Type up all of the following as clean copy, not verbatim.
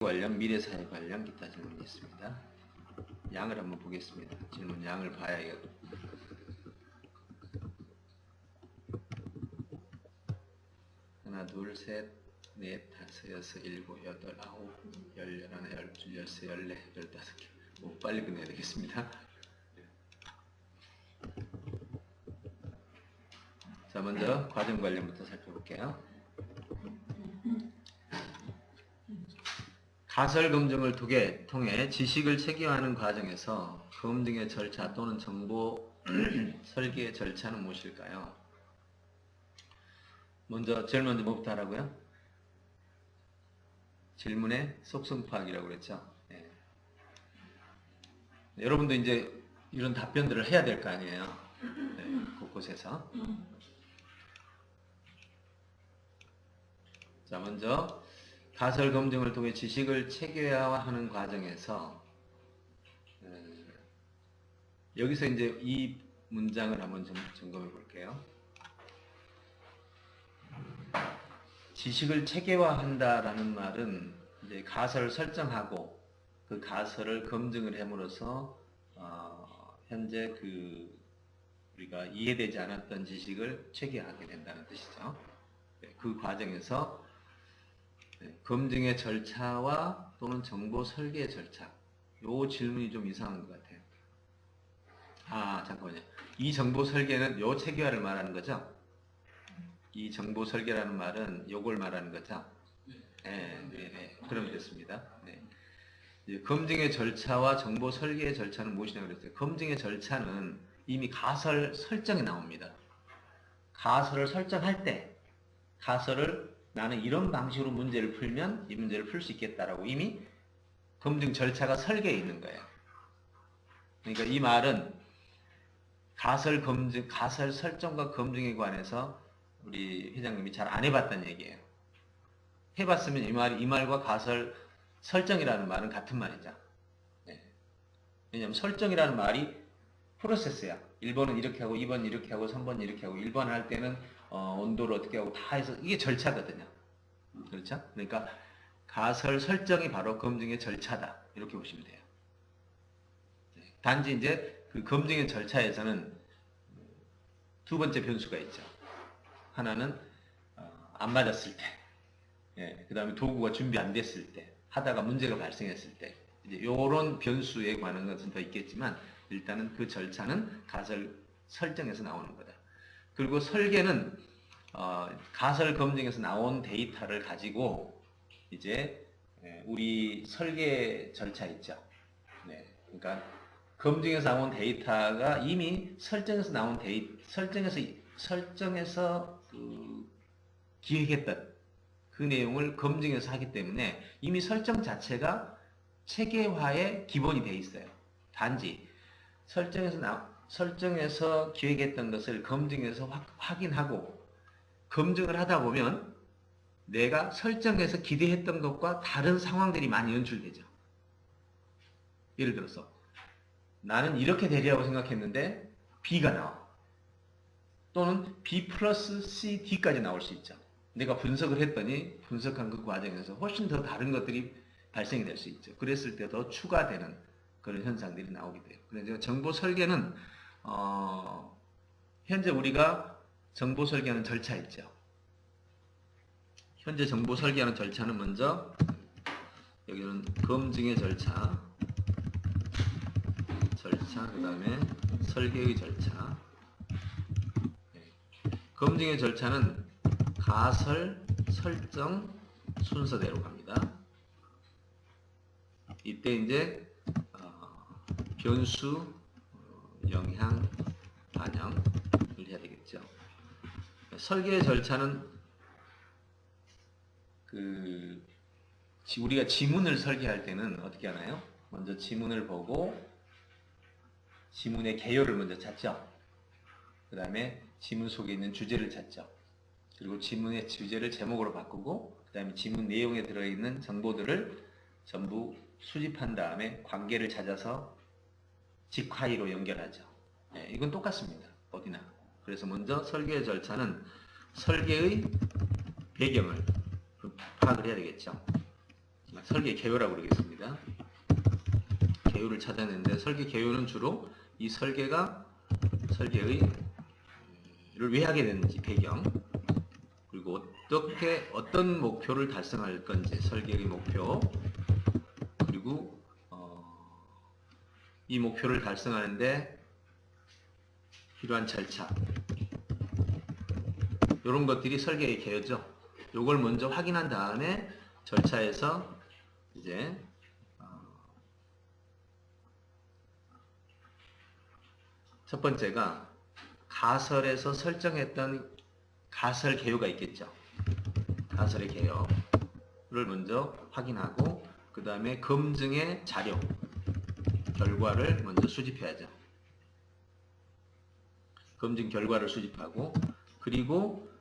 관련, 미래사회 관련 기타 질문이 있습니다. 양을 한번 보겠습니다. 질문 양을 봐야 이거. 하나, 둘, 셋, 넷, 다섯, 여섯, 일곱, 여덟, 아홉, 열, 열하나, 열둘, 열세, 열네, 열다섯 개. 빨리 끝내야 되겠습니다. 자, 먼저 과정 관련부터 살펴볼게요. 가설 검증을 통해 지식을 체계화하는 과정에서 검증의 절차 또는 정보 설계의 절차는 무엇일까요? 제일 먼저 뭐부터 하라고요? 질문의 속성 파악이라고 그랬죠. 네. 여러분도 이제 이런 답변들을 해야 될 거 아니에요. 네, 곳곳에서. 자, 먼저 가설 검증을 통해 지식을 체계화하는 과정에서 여기서 이제 이 문장을 한번 점검해 볼게요. 지식을 체계화한다라는 말은 이제 가설을 설정하고 그 가설을 검증을 함으로써 현재 우리가 이해되지 않았던 지식을 체계하게 된다는 뜻이죠. 그 과정에서 검증의 절차와 또는 정보 설계의 절차. 요 질문이 좀 이상한 것 같아요. 잠깐만요. 이 정보 설계는 요 체계화를 말하는 거죠? 이 정보 설계라는 말은 요걸 말하는 거죠? 네. 그럼 됐습니다. 네. 검증의 절차와 정보 설계의 절차는 무엇이냐고 그랬어요. 검증의 절차는 이미 가설 설정에 나옵니다. 가설을 설정할 때, 가설을 나는 이런 방식으로 문제를 풀면 이 문제를 풀 수 있겠다라고 이미 검증 절차가 설계해 있는 거예요. 그러니까 이 말은 가설 설정과 검증에 관해서 우리 회장님이 잘 안 해봤다는 얘기예요. 해봤으면 이 말과 가설 설정이라는 말은 같은 말이죠. 네. 왜냐하면 설정이라는 말이 프로세스야. 1번은 이렇게 하고 2번 이렇게 하고 3번 이렇게 하고 1번 할 때는 온도를 어떻게 하고 다 해서 이게 절차거든요. 그렇죠? 그러니까 가설 설정이 바로 검증의 절차다. 이렇게 보시면 돼요. 네. 단지 이제 그 검증의 절차에서는 두 번째 변수가 있죠. 하나는 안 맞았을 때, 그 다음에 도구가 준비 안 됐을 때, 하다가 문제가 발생했을 때, 이제 이런 변수에 관한 것은 더 있겠지만 일단은 그 절차는 가설 설정에서 나오는 거다. 그리고 설계는 가설 검증에서 나온 데이터를 가지고 이제 우리 설계 절차 있죠. 네, 그러니까 검증에서 나온 데이터가 이미 설정에서 나온 설정에서 기획했던 그 내용을 검증해서 하기 때문에 이미 설정 자체가 체계화의 기본이 돼 있어요. 단지 설정에서 기획했던 것을 검증해서 확인하고 검증을 하다 보면 내가 설정해서 기대했던 것과 다른 상황들이 많이 연출되죠. 예를 들어서 나는 이렇게 되리라고 생각했는데 B가 나와. 또는 B 플러스 C, D까지 나올 수 있죠. 내가 분석을 했더니 분석한 그 과정에서 훨씬 더 다른 것들이 발생이 될 수 있죠. 그랬을 때 더 추가되는 그런 현상들이 나오게 돼요. 그래서 정보 설계는 현재 우리가 정보 설계하는 절차 있죠. 현재 정보 설계하는 절차는 먼저 여기는 검증의 절차, 그 다음에 설계의 절차. 검증의 절차는 가설, 설정, 순서대로 갑니다. 이때 이제 변수, 영향, 반영을 해야 되겠죠. 설계의 절차는 우리가 지문을 설계할 때는 어떻게 하나요? 먼저 지문을 보고 지문의 개요를 먼저 찾죠. 그 다음에 지문 속에 있는 주제를 찾죠. 그리고 지문의 주제를 제목으로 바꾸고 그 다음에 지문 내용에 들어있는 정보들을 전부 수집한 다음에 관계를 찾아서 직화의로 연결하죠. 네, 이건 똑같습니다. 어디나. 그래서 먼저 설계의 절차는 설계의 배경을 파악을 해야 되겠죠. 설계 개요라고 그러겠습니다. 개요를 찾아내는데 설계 개요는 주로 이 설계가 설계의 를 왜 하게 됐는지 배경, 그리고 어떤 목표를 달성할 건지 설계의 목표, 그리고 이 목표를 달성하는데 필요한 절차, 이런 것들이 설계의 개요죠. 요걸 먼저 확인한 다음에 절차에서 이제 첫 번째가 가설에서 설정했던 가설 개요가 있겠죠. 가설의 개요를 먼저 확인하고 그 다음에 검증의 자료, 결과를 먼저 수집해야죠. 검증 결과를 수집하고, 그리고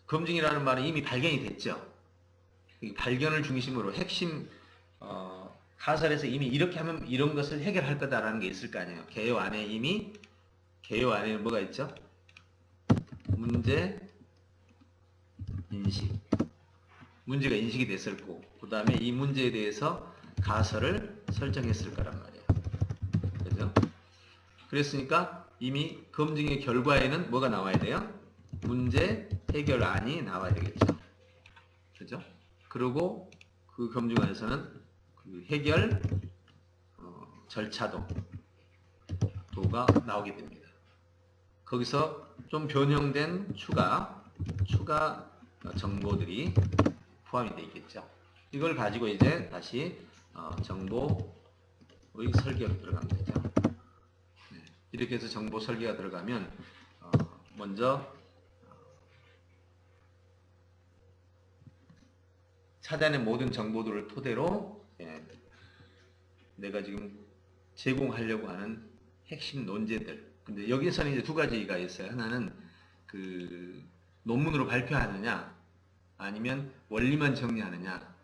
검증이라는 말은 이미 발견이 됐죠. 이 발견을 중심으로 핵심 가설에서 이미 이렇게 하면 이런 것을 해결할 거다라는 게 있을 거 아니에요. 개요 안에 이미 개요 안에는 뭐가 있죠? 문제 인식, 문제가 인식이 됐었고, 그 다음에 이 문제에 대해서 가설을 설정했을 거란 말이에요. 그죠? 그랬으니까 이미 검증의 결과에는 뭐가 나와야 돼요? 문제 해결안이 나와야 되겠죠. 그죠? 그리고 그 검증안에서는 그 해결 절차도가 나오게 됩니다. 거기서 좀 변형된 추가 정보들이 포함이 되어 있겠죠. 이걸 가지고 이제 다시 정보의 설계로 들어가면 되죠. 네. 이렇게 해서 정보 설계가 들어가면 먼저 찾아낸 모든 정보들을 토대로 내가 지금 제공하려고 하는 핵심 논제들. 근데 여기서는 이제 두 가지가 있어요. 하나는 그 논문으로 발표하느냐, 아니면 원리만 정리하느냐.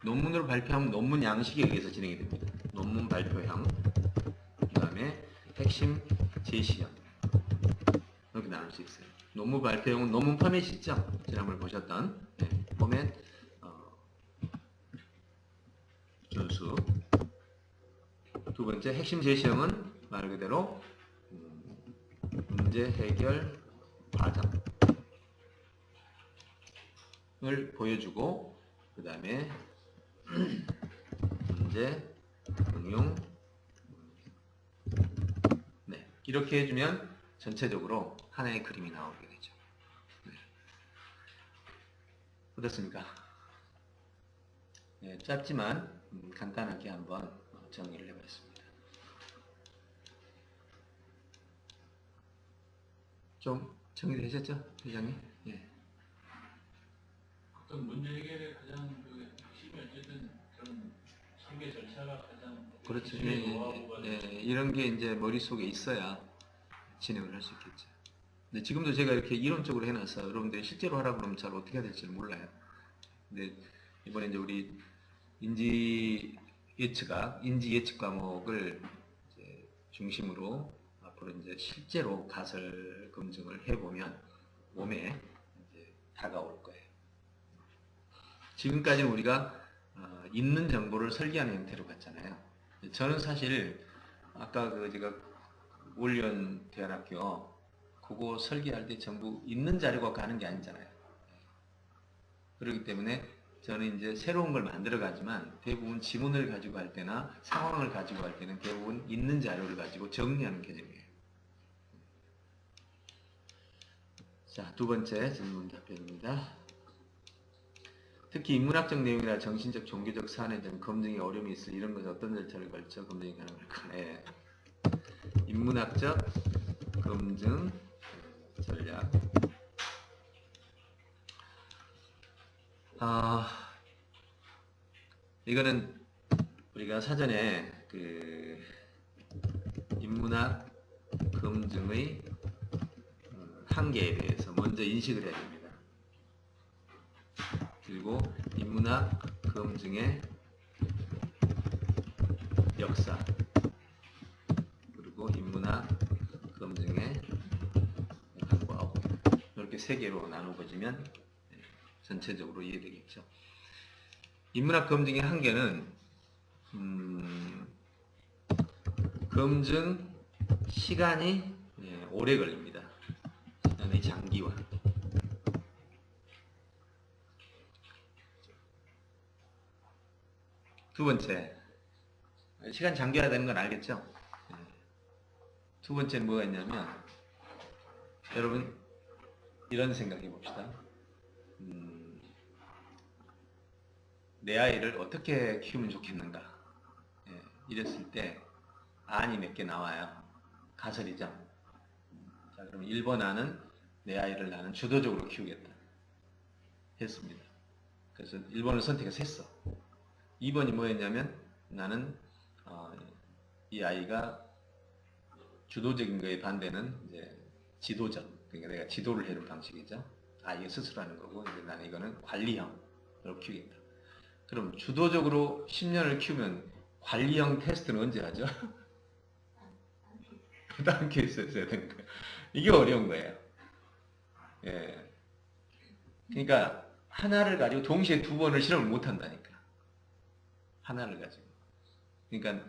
논문으로 발표하면 논문 양식에 의해서 진행이 됩니다. 논문 발표형, 그 다음에 핵심 제시형, 이렇게 나눌 수 있어요. 논문 발표형은 논문 포맷이 있죠? 지난번에 보셨던 포맷, 준수. 두 번째 핵심 제시형은 말 그대로 문제 해결 과정을 보여주고, 그 다음에 문제 응용, 이렇게 해주면 전체적으로 하나의 그림이 나오게 되죠. 어떻습니까? 짧지만 간단하게 한번 정리를 해보겠습니다. 좀 정리되셨죠, 회장님? 예. 어떤 문제 해결의 가장 핵심이 어쨌든 그런 설계 절차가 가장 그렇죠. 노하우가 이런 게 이제 머릿속에 있어야 진행을 할 수 있겠죠. 근데 지금도 제가 이렇게 이론적으로 해놔서 여러분들이 실제로 하라고 그러면 잘 어떻게 해야 될지 몰라요. 근데 이번에 이제 우리 인지 예측 과목을 이제 중심으로 앞으로 이제 실제로 가설 검증을 해보면 몸에 이제 다가올 거예요. 지금까지는 우리가 있는 정보를 설계하는 형태로 갔잖아요. 저는 사실 아까 제가 올리원 대안학교 그거 설계할 때 전부 있는 자료가 가는 게 아니잖아요. 그렇기 때문에 저는 이제 새로운 걸 만들어 가지만 대부분 지문을 가지고 할 때나 상황을 가지고 할 때는 대부분 있는 자료를 가지고 정리하는 개념이에요. 자, 두 번째 질문 답변입니다. 특히 인문학적 내용이나 정신적, 종교적 사안에 대한 검증에 어려움이 있을 이런 것은 어떤 절차를 걸쳐 검증이 가능할까? 인문학적 검증 전략. 이거는 우리가 사전에 그 인문학 검증의 한계에 대해서 먼저 인식을 해야 됩니다. 그리고 인문학 검증의 역사, 그리고 인문학 검증의 방법, 이렇게 세 개로 나누어지면 전체적으로 이해되겠죠. 인문학 검증의 한계는 검증 시간이 오래 걸립니다. 시간의 장기화. 두 번째, 시간 장기화되는 건 알겠죠? 두 번째는 뭐가 있냐면, 여러분 이런 생각해 봅시다. 내 아이를 어떻게 키우면 좋겠는가? 이랬을 때 안이 몇 개 나와요. 가설이죠. 자, 그럼 1번 안은 내 아이를 나는 주도적으로 키우겠다 했습니다. 그래서 1번을 선택해서 했어. 2번이 뭐였냐면 나는 이 아이가 주도적인 거에 반대는 이제 지도적, 그러니까 내가 지도를 해줄 방식이죠. 아이가 스스로 하는 거고, 이제 나는 이거는 관리형으로 키우겠다. 그럼 주도적으로 10년을 키우면 관리형 테스트는 언제 하죠? 다음 케이스에서 해야 되는 거예요. 이게 어려운 거예요. 예. 그러니까 하나를 가지고 동시에 두 번을 실험을 못 한다니까. 하나를 가지고. 그러니까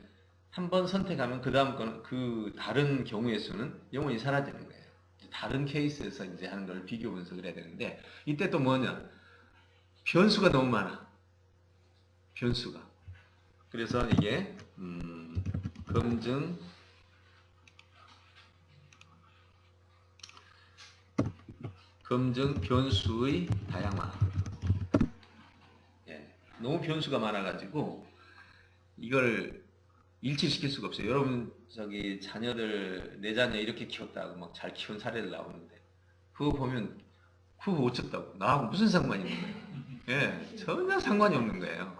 한 번 선택하면 그 다음 거는 그 다른 경우의 수는 영원히 사라지는 거예요. 다른 케이스에서 이제 하는 걸 비교 분석을 해야 되는데, 이때 또 뭐냐? 변수가 너무 많아. 변수가. 그래서 이게 검증 변수의 다양화. 예, 너무 변수가 많아가지고 이걸 일치시킬 수가 없어요. 여러분 저기 자녀들 내 자녀 이렇게 키웠다고 막 잘 키운 사례들 나오는데 그거 보면 그거 어쩌다고 나하고 무슨 상관이 있는 거예요? 예, 전혀 상관이 없는 거예요.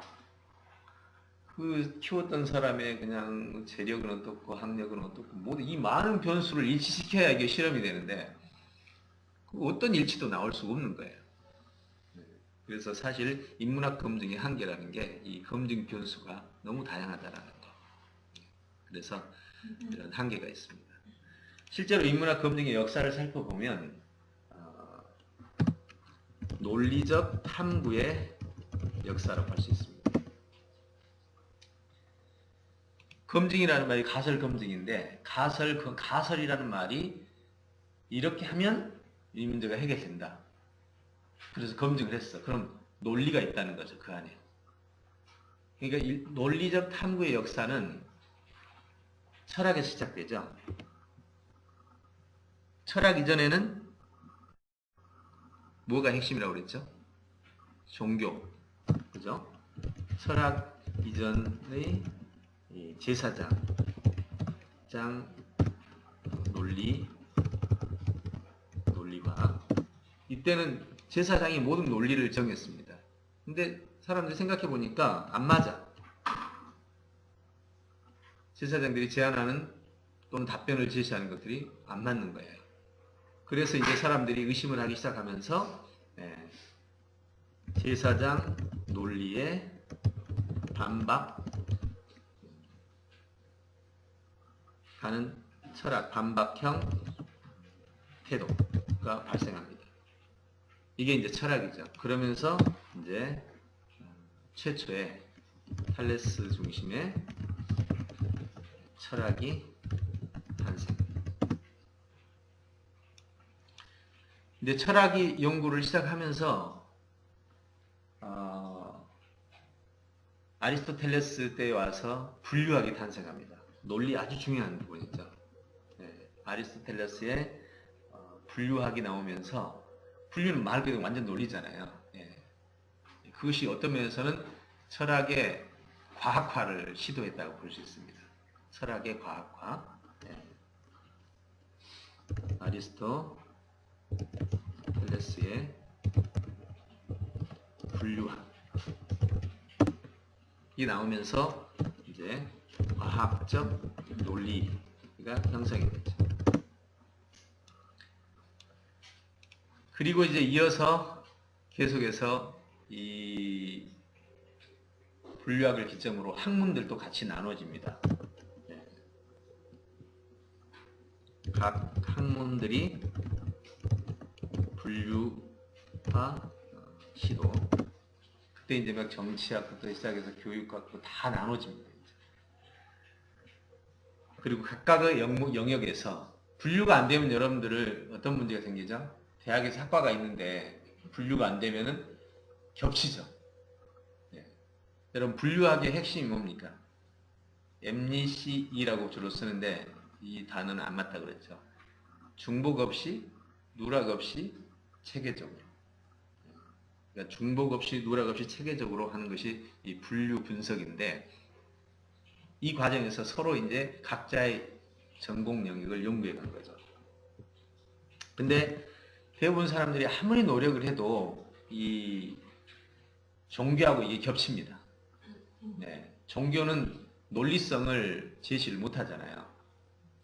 그 키웠던 사람의 그냥 재력은 어떻고 학력은 어떻고 모든 이 많은 변수를 일치시켜야 이게 실험이 되는데 어떤 일치도 나올 수가 없는 거예요. 그래서 사실 인문학 검증의 한계라는 게 이 검증 변수가 너무 다양하다라는 거. 그래서 이런 한계가 있습니다. 실제로 인문학 검증의 역사를 살펴보면 논리적 탐구의 역사라고 할 수 있습니다. 검증이라는 말이 가설 검증인데 가설이라는 말이 이렇게 하면 이 문제가 해결된다. 그래서 검증을 했어. 그럼 논리가 있다는 거죠. 그 안에. 그러니까 논리적 탐구의 역사는 철학에서 시작되죠. 철학 이전에는 뭐가 핵심이라고 그랬죠? 종교. 그죠? 철학 이전의 제사장, 논리과학. 이때는 제사장이 모든 논리를 정했습니다. 근데 사람들이 생각해 보니까 안 맞아. 제사장들이 제안하는 또는 답변을 제시하는 것들이 안 맞는 거예요. 그래서 이제 사람들이 의심을 하기 시작하면서 제사장 논리에 반박하는 철학, 반박형 태도가 발생합니다. 이게 이제 철학이죠. 그러면서 이제 최초의 탈레스 중심의 철학이 탄생. 근데 철학이 연구를 시작하면서 아리스토텔레스 때에 와서 분류학이 탄생합니다. 논리 아주 중요한 부분이죠. 아리스토텔레스의 분류학이 나오면서 분류는 말 그대로 완전 논리잖아요. 그것이 어떤 면에서는 철학의 과학화를 시도했다고 볼 수 있습니다. 철학의 과학화. 아리스토텔레스의 분류학. 이 나오면서 이제 과학적 논리가 형성이 됐죠. 그리고 이제 이어서 계속해서 이 분류학을 기점으로 학문들도 같이 나눠집니다. 각 학문들이 분류화 시도. 그때 이제 막 정치학부터 시작해서 교육학부 다 나눠집니다. 그리고 각각의 영역에서 분류가 안 되면 여러분들을 어떤 문제가 생기죠? 대학에서 학과가 있는데 분류가 안 되면은 겹치죠. 예. 여러분 분류학의 핵심이 뭡니까? MCE라고 주로 쓰는데 이 단어는 안 맞다 그랬죠. 중복 없이 누락 없이 체계적으로. 그러니까 중복 없이 누락 없이 체계적으로 하는 것이 이 분류 분석인데 이 과정에서 서로 이제 각자의 전공 영역을 연구해 간 거죠. 근데 대부분 사람들이 아무리 노력을 해도 이 종교하고 이게 겹칩니다. 네. 종교는 논리성을 제시를 못 하잖아요.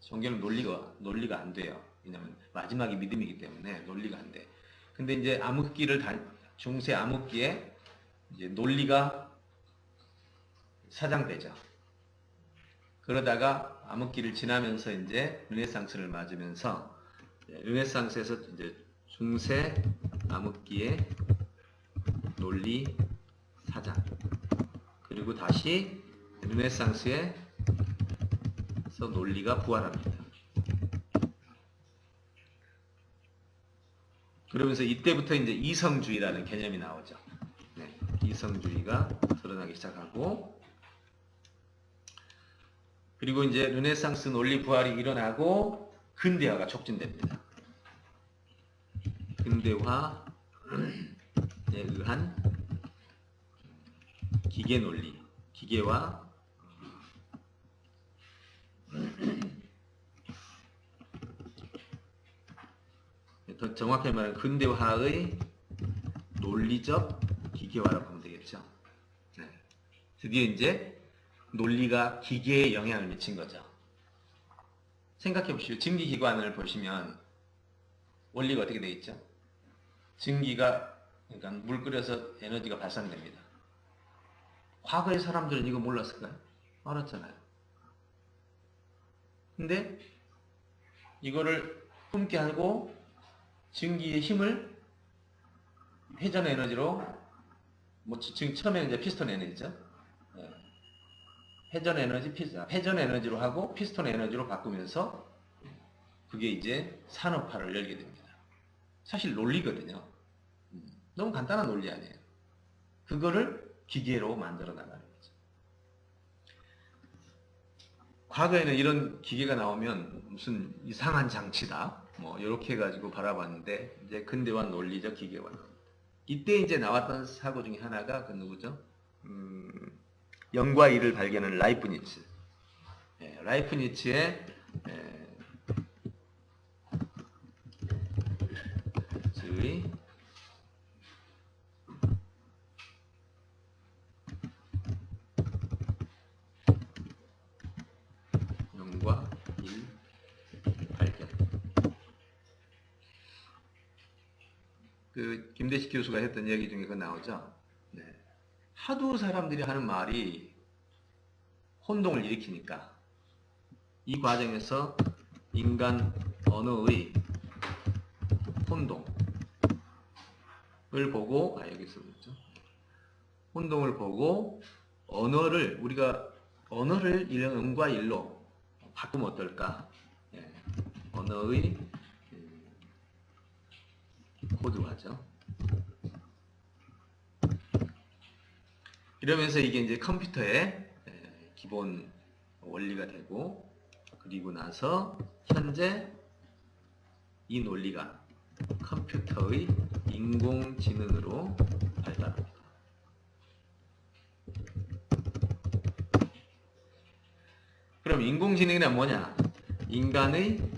종교는 논리가 안 돼요. 왜냐면 마지막이 믿음이기 때문에 논리가 안 돼. 근데 이제 중세 암흑기에 이제 논리가 사장되죠. 그러다가 암흑기를 지나면서 이제 르네상스를 맞으면서 르네상스에서 이제 중세 암흑기의 논리 사장 그리고 다시 르네상스에서 논리가 부활합니다. 그러면서 이때부터 이제 이성주의라는 개념이 나오죠. 네, 이성주의가 드러나기 시작하고 그리고 이제 르네상스 논리 부활이 일어나고 근대화가 촉진됩니다. 근대화에 의한 기계 논리, 기계와 더 정확하게 말하면 근대화의 논리적 기계화라고 하면 되겠죠. 네. 드디어 이제 논리가 기계에 영향을 미친 거죠. 생각해 보시오. 증기기관을 보시면 원리가 어떻게 되어 있죠? 증기가 그러니까 물 끓여서 에너지가 발산됩니다. 과거의 사람들은 이거 몰랐을까요? 알았잖아요. 근데 이거를 품게 하고 증기의 힘을 회전 에너지로 지금 처음에는 이제 피스톤 에너지죠. 회전 에너지로 하고 피스톤 에너지로 바꾸면서 그게 이제 산업화를 열게 됩니다. 사실 논리거든요. 너무 간단한 논리 아니에요. 그거를 기계로 만들어 나가는 거죠. 과거에는 이런 기계가 나오면 무슨 이상한 장치다 뭐 이렇게 해가지고 바라봤는데 이제 근대화 논리적 기계가 나옵니다. 이때 이제 나왔던 사고 중에 하나가 그 누구죠? 0과 1을 발견한 라이프니츠. 라이프니츠의 의 0과 1 발견. 그 김대식 교수가 했던 얘기 중에 그거 나오죠. 네. 하도 사람들이 하는 말이 혼동을 일으키니까 이 과정에서 인간 언어의 혼동을 보고 여기서 그렇죠. 혼동을 보고 우리가 언어를 0과 1로 바꾸면 어떨까? 언어의 코드화죠. 이러면서 이게 이제 컴퓨터의 기본 원리가 되고 그리고 나서 현재 이 논리가 컴퓨터의 인공지능으로 발달합니다. 그럼 인공지능이란 뭐냐? 인간의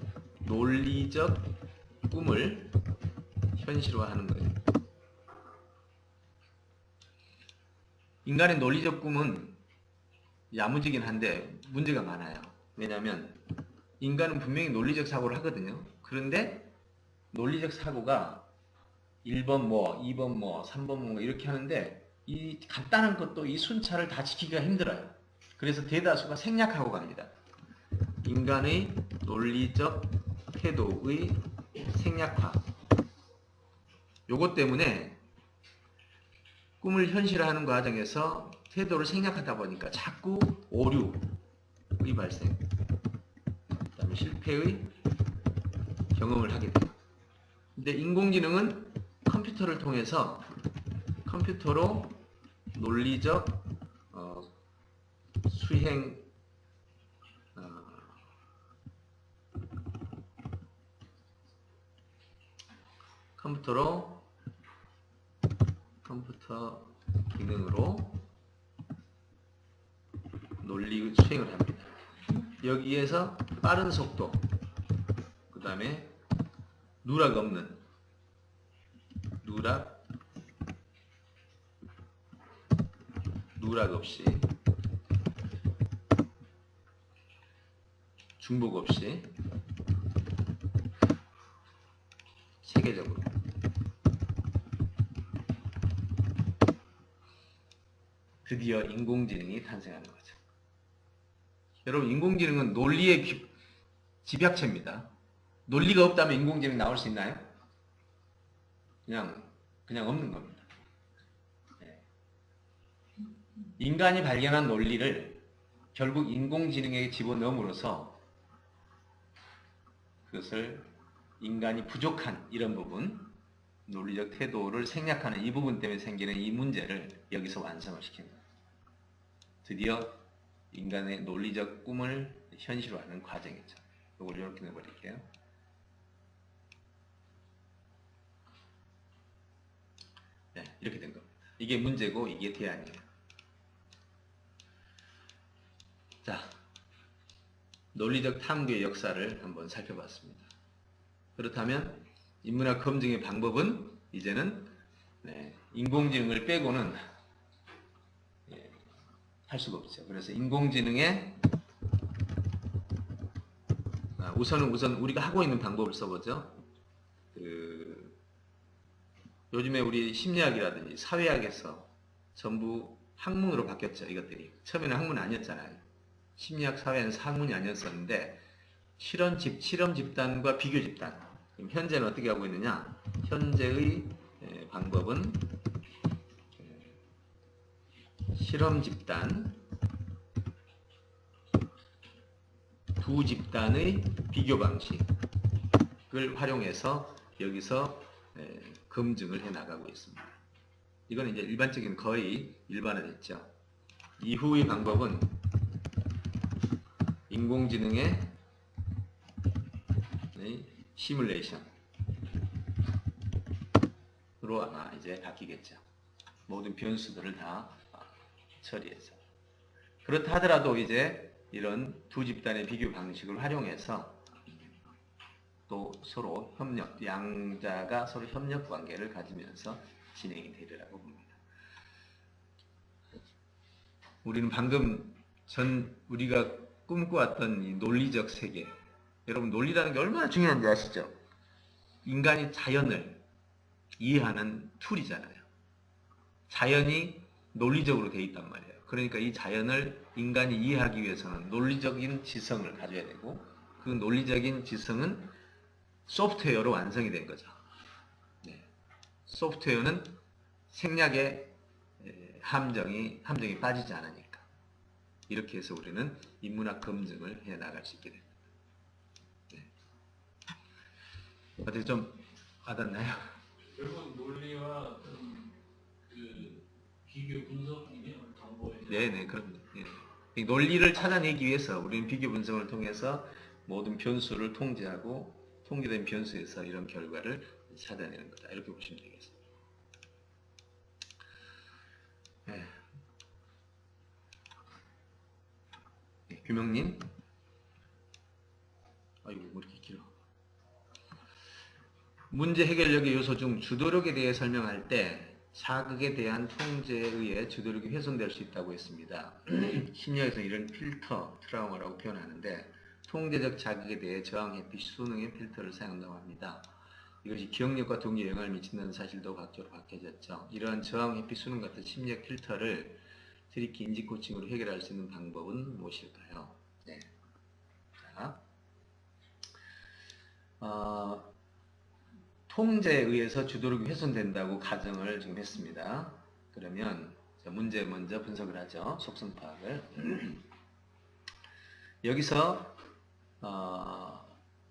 논리적 꿈을 현실화하는 거예요. 인간의 논리적 꿈은 야무지긴 한데 문제가 많아요. 왜냐하면 인간은 분명히 논리적 사고를 하거든요. 그런데 논리적 사고가 1번 뭐, 2번 뭐, 3번 뭐 이렇게 하는데 이 간단한 것도 이 순차를 다 지키기가 힘들어요. 그래서 대다수가 생략하고 갑니다. 인간의 논리적 태도의 생략화. 요것 때문에 꿈을 현실화하는 과정에서 태도를 생략하다 보니까 자꾸 오류의 발생, 그다음에 실패의 경험을 하게 돼요. 근데 인공지능은 컴퓨터를 통해서 컴퓨터로 논리적 수행 컴퓨터 기능으로 논리 수행을 합니다. 여기에서 빠른 속도, 그 다음에 누락 없이, 중복 없이 세계적으로 드디어 인공지능이 탄생하는 거죠. 여러분, 인공지능은 논리의 집약체입니다. 논리가 없다면 인공지능 나올 수 있나요? 그냥 없는 겁니다. 네. 인간이 발견한 논리를 결국 인공지능에게 집어넣음으로써 그것을 인간이 부족한 이런 부분, 논리적 태도를 생략하는 이 부분 때문에 생기는 이 문제를 여기서 완성을 시킵니다. 드디어 인간의 논리적 꿈을 현실화하는 과정이죠. 이걸 이렇게 내버릴게요. 네, 이렇게 된 겁니다. 이게 문제고 이게 대안이에요. 자, 논리적 탐구의 역사를 한번 살펴봤습니다. 그렇다면 인문학 검증의 방법은 이제는 인공지능을 빼고는 할 수가 없죠. 그래서 인공지능에 우선 우리가 하고 있는 방법을 써보죠. 요즘에 우리 심리학이라든지 사회학에서 전부 학문으로 바뀌었죠. 이것들이 처음에는 학문 아니었잖아요. 심리학, 사회는 학문이 아니었었는데 실험 집단과 비교 집단. 그럼 현재는 어떻게 하고 있느냐? 현재의 방법은 실험 집단, 두 집단의 비교 방식을 활용해서 여기서 검증을 해 나가고 있습니다. 이건 이제 일반적인 거의 일반화됐죠. 이후의 방법은 인공지능의 시뮬레이션으로 아마 이제 바뀌겠죠. 모든 변수들을 다 처리해서. 그렇다 하더라도 이제 이런 두 집단의 비교 방식을 활용해서 또 서로 협력, 양자가 서로 협력 관계를 가지면서 진행이 되리라고 봅니다. 우리는 방금 우리가 꿈꿔왔던 이 논리적 세계, 여러분 논리라는 게 얼마나 중요한지 아시죠? 인간이 자연을 이해하는 툴이잖아요. 자연이 논리적으로 되어 있단 말이에요. 그러니까 이 자연을 인간이 이해하기 위해서는 논리적인 지성을 가져야 되고 그 논리적인 지성은 소프트웨어로 완성이 된 거죠. 네. 소프트웨어는 생략의 함정이 빠지지 않으니까. 이렇게 해서 우리는 인문학 검증을 해 나갈 수 있게 됩니다. 네. 어떻게 좀 와닿나요? 결국 논리와 그 비교 분석이 정보에 네네, 그렇습니다. 네. 논리를 찾아내기 위해서 우리는 비교 분석을 통해서 모든 변수를 통제하고 통제된 변수에서 이런 결과를 찾아내는 거다. 이렇게 보시면 되겠습니다. 네. 네, 규명님. 아이고, 뭐 이렇게 길어. 문제 해결력의 요소 중 주도력에 대해 설명할 때 자극에 대한 통제에 의해 주도력이 훼손될 수 있다고 했습니다. 심리학에서 이런 필터, 트라우마라고 표현하는데 통제적 자극에 대해 저항 회피 수능의 필터를 사용한다고 합니다. 이것이 기억력과 동기에 영향을 미친다는 사실도 각적으로 밝혀졌죠. 이러한 저항 회피 수능 같은 심리학 필터를 트리키 인지 코칭으로 해결할 수 있는 방법은 무엇일까요? 네. 자, 통제에 의해서 주도력이 훼손된다고 가정을 지금 했습니다. 그러면 자, 문제 먼저 분석을 하죠. 속성 파악을. 여기서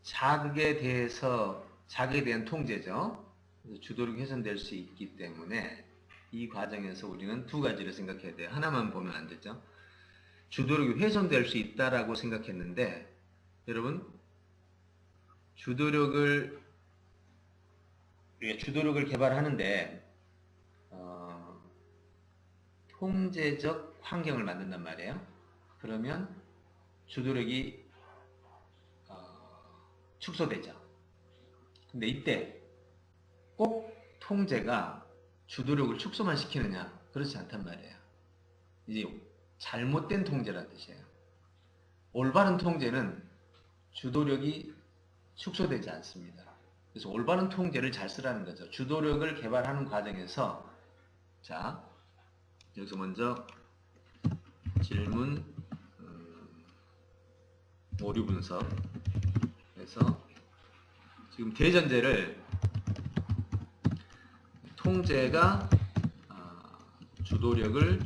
자극에 대한 통제죠. 그래서 주도력이 훼손될 수 있기 때문에 이 과정에서 우리는 두 가지를 생각해야 돼요. 하나만 보면 안 되죠. 주도력이 훼손될 수 있다라고 생각했는데 여러분 주도력을 개발하는데 통제적 환경을 만든단 말이에요. 그러면 주도력이 축소되죠. 근데 이때 꼭 통제가 주도력을 축소만 시키느냐? 그렇지 않단 말이에요. 이제 잘못된 통제라는 뜻이에요. 올바른 통제는 주도력이 축소되지 않습니다. 그래서 올바른 통제를 잘 쓰라는 거죠. 주도력을 개발하는 과정에서 자 여기서 먼저 질문 오류 분석에서 지금 대전제를 통제가 주도력을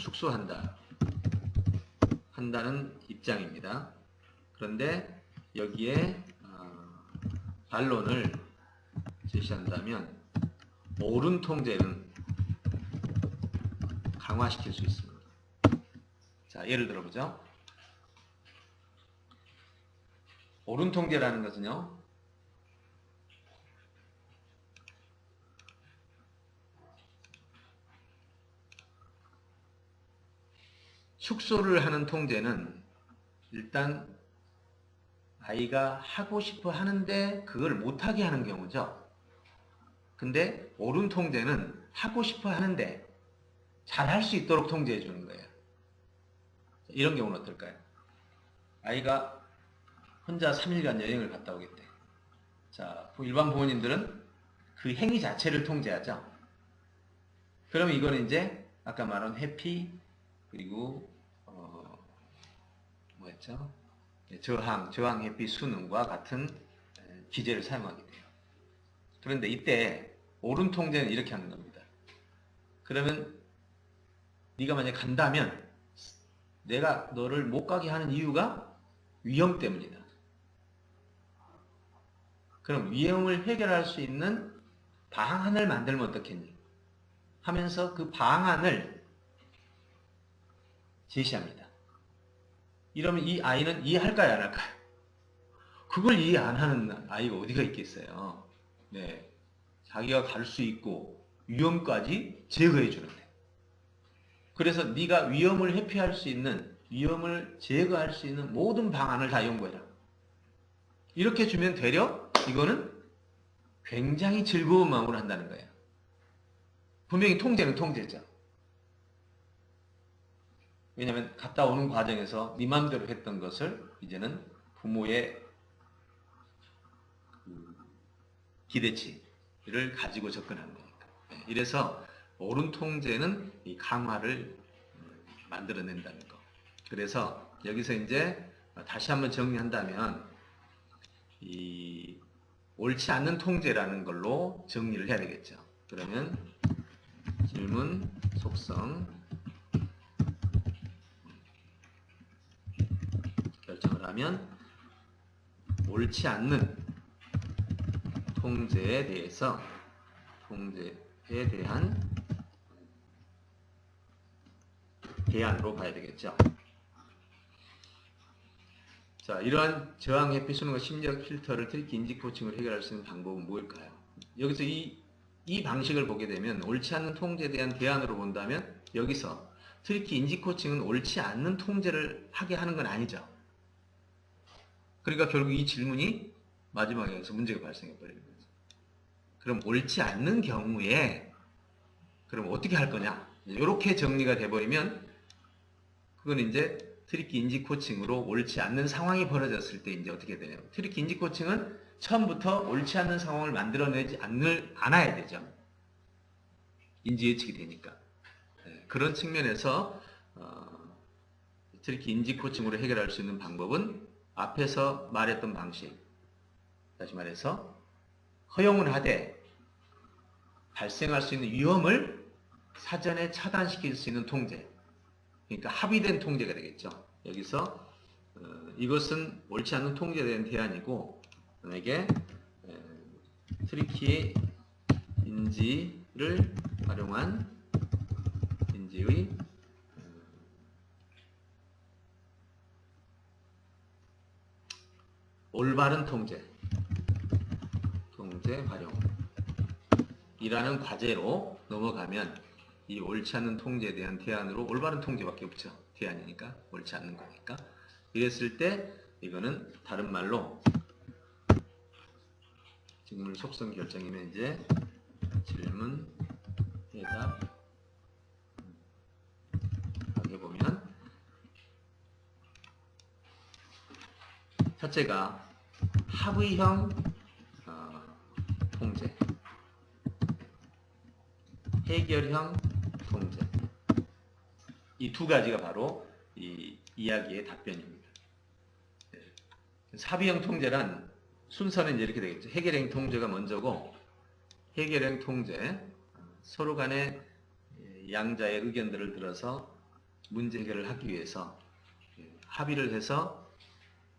한다는 입장입니다. 그런데 여기에 반론을 제시한다면 옳은 통제는 강화시킬 수 있습니다. 자, 예를 들어보죠. 옳은 통제라는 것은요, 축소를 하는 통제는 일단 아이가 하고 싶어 하는데 그걸 못하게 하는 경우죠. 근데 옳은 통제는 하고 싶어 하는데 잘 할 수 있도록 통제해 주는 거예요. 이런 경우는 어떨까요? 아이가 혼자 3일간 여행을 갔다 오겠대. 자, 일반 부모님들은 그 행위 자체를 통제하죠. 그러면 이거는 이제 아까 말한 회피 그리고 뭐였죠? 저항, 회피, 수능과 같은 기제를 사용하게 돼요. 그런데 이때 옳은 통제는 이렇게 하는 겁니다. 그러면 네가 만약에 간다면 내가 너를 못 가게 하는 이유가 위험 때문이다. 그럼 위험을 해결할 수 있는 방안을 만들면 어떻겠니? 하면서 그 방안을 제시합니다. 이러면 이 아이는 이해할까요, 안 할까요? 그걸 이해 안 하는 아이가 어디가 있겠어요. 네, 자기가 갈 수 있고 위험까지 제거해 주는데. 그래서 네가 위험을 회피할 수 있는, 위험을 제거할 수 있는 모든 방안을 다 연구해라. 이렇게 주면 되려 이거는 굉장히 즐거운 마음으로 한다는 거예요. 분명히 통제는 통제죠. 왜냐하면 갔다 오는 과정에서 네 맘대로 했던 것을 이제는 부모의 기대치를 가지고 접근하는 거니까. 이래서 옳은 통제는 이 강화를 만들어낸다는 거. 그래서 여기서 이제 다시 한번 정리한다면 이 옳지 않는 통제라는 걸로 정리를 해야 되겠죠. 그러면 질문, 속성 결정을 하면 옳지 않는 통제에 대한 대안으로 봐야 되겠죠. 자, 이러한 저항, 회피, 수능과 심리적 필터를 트리키 인지 코칭으로 해결할 수 있는 방법은 무엇일까요? 여기서 이 방식을 보게 되면 옳지 않는 통제에 대한 대안으로 본다면 여기서 트리키 인지 코칭은 옳지 않는 통제를 하게 하는 건 아니죠. 그러니까 결국 이 질문이 마지막에 여기서 문제가 발생해 버리는 거죠. 그럼 옳지 않는 경우에 그럼 어떻게 할 거냐? 이렇게 정리가 돼버리면 그건 이제 트리키 인지 코칭으로 옳지 않는 상황이 벌어졌을 때 이제 어떻게 되냐면 트리키 인지 코칭은 처음부터 옳지 않는 상황을 만들어내지 않아야 되죠. 인지 예측이 되니까. 그런 측면에서 트리키 인지 코칭으로 해결할 수 있는 방법은 앞에서 말했던 방식, 다시 말해서 허용은 하되 발생할 수 있는 위험을 사전에 차단시킬 수 있는 통제. 그러니까 합의된 통제가 되겠죠. 여기서 이것은 옳지 않은 통제에 대한 대안이고 만약에 트리키의 인지를 활용한 인지의 올바른 통제 활용 이라는 과제로 넘어가면 이 옳지 않는 통제에 대한 대안으로 올바른 통제밖에 없죠. 대안이니까 옳지 않는 거니까. 이랬을 때 이거는 다른 말로 질문 속성 결정이면 이제 질문 대답 하게 보면 첫째가 합의형 통제, 해결형 통제. 이 두 가지가 바로 이 이야기의 답변입니다. 합의형 통제란 순서는 이제 이렇게 되겠죠. 해결형 통제가 먼저고, 해결형 통제, 서로 간에 양자의 의견들을 들어서 문제 해결을 하기 위해서 합의를 해서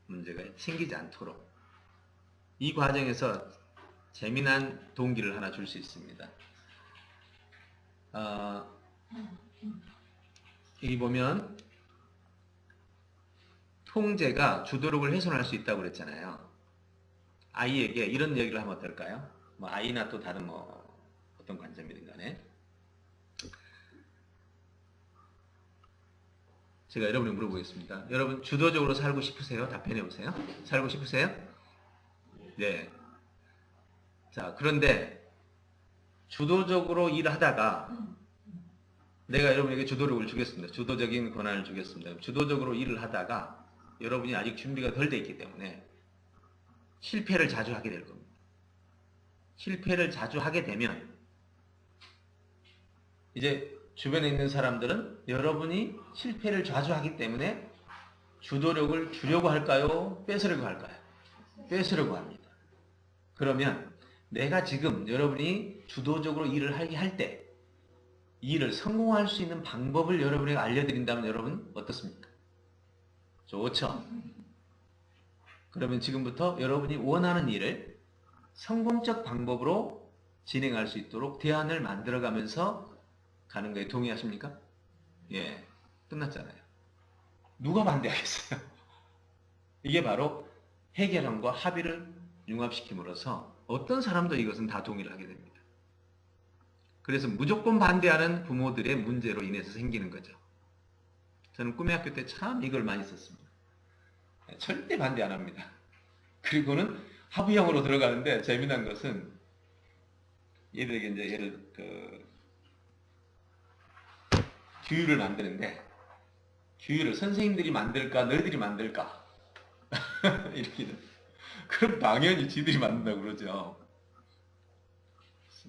문제가 생기지 않도록. 이 과정에서 재미난 동기를 하나 줄 수 있습니다. 여기 보면 통제가 주도력을 훼손할 수 있다고 그랬잖아요. 아이에게 이런 얘기를 하면 어떨까요? 뭐 아이나 또 다른 어떤 관점이든 간에 제가 여러분에게 물어보겠습니다. 여러분 주도적으로 살고 싶으세요? 답변해 보세요. 살고 싶으세요? 네. 자, 그런데 주도적으로 일하다가 내가 여러분에게 주도력을 주겠습니다. 주도적인 권한을 주겠습니다. 주도적으로 일을 하다가 여러분이 아직 준비가 덜 돼 있기 때문에 실패를 자주 하게 될 겁니다. 실패를 자주 하게 되면 이제 주변에 있는 사람들은 여러분이 실패를 자주 하기 때문에 주도력을 주려고 할까요? 뺏으려고 할까요? 뺏으려고 합니다. 그러면 내가 지금 여러분이 주도적으로 일을 하게 할 때 이 일을 성공할 수 있는 방법을 여러분에게 알려드린다면 여러분 어떻습니까? 좋죠? 그러면 지금부터 여러분이 원하는 일을 성공적 방법으로 진행할 수 있도록 대안을 만들어가면서 가는 거에 동의하십니까? 예, 끝났잖아요. 누가 반대하겠어요? 이게 바로 해결함과 합의를 융합시킴으로써 어떤 사람도 이것은 다 동의를 하게 됩니다. 그래서 무조건 반대하는 부모들의 문제로 인해서 생기는 거죠. 저는 꿈의 학교 때 참 이걸 많이 썼습니다. 절대 반대 안 합니다. 그리고는 합의형으로 들어가는데 재미난 것은 얘들에게 이제 예를 규율을 만드는데 규율을 선생님들이 만들까 너희들이 만들까 이렇게 그럼 당연히 지들이 만든다고 그러죠.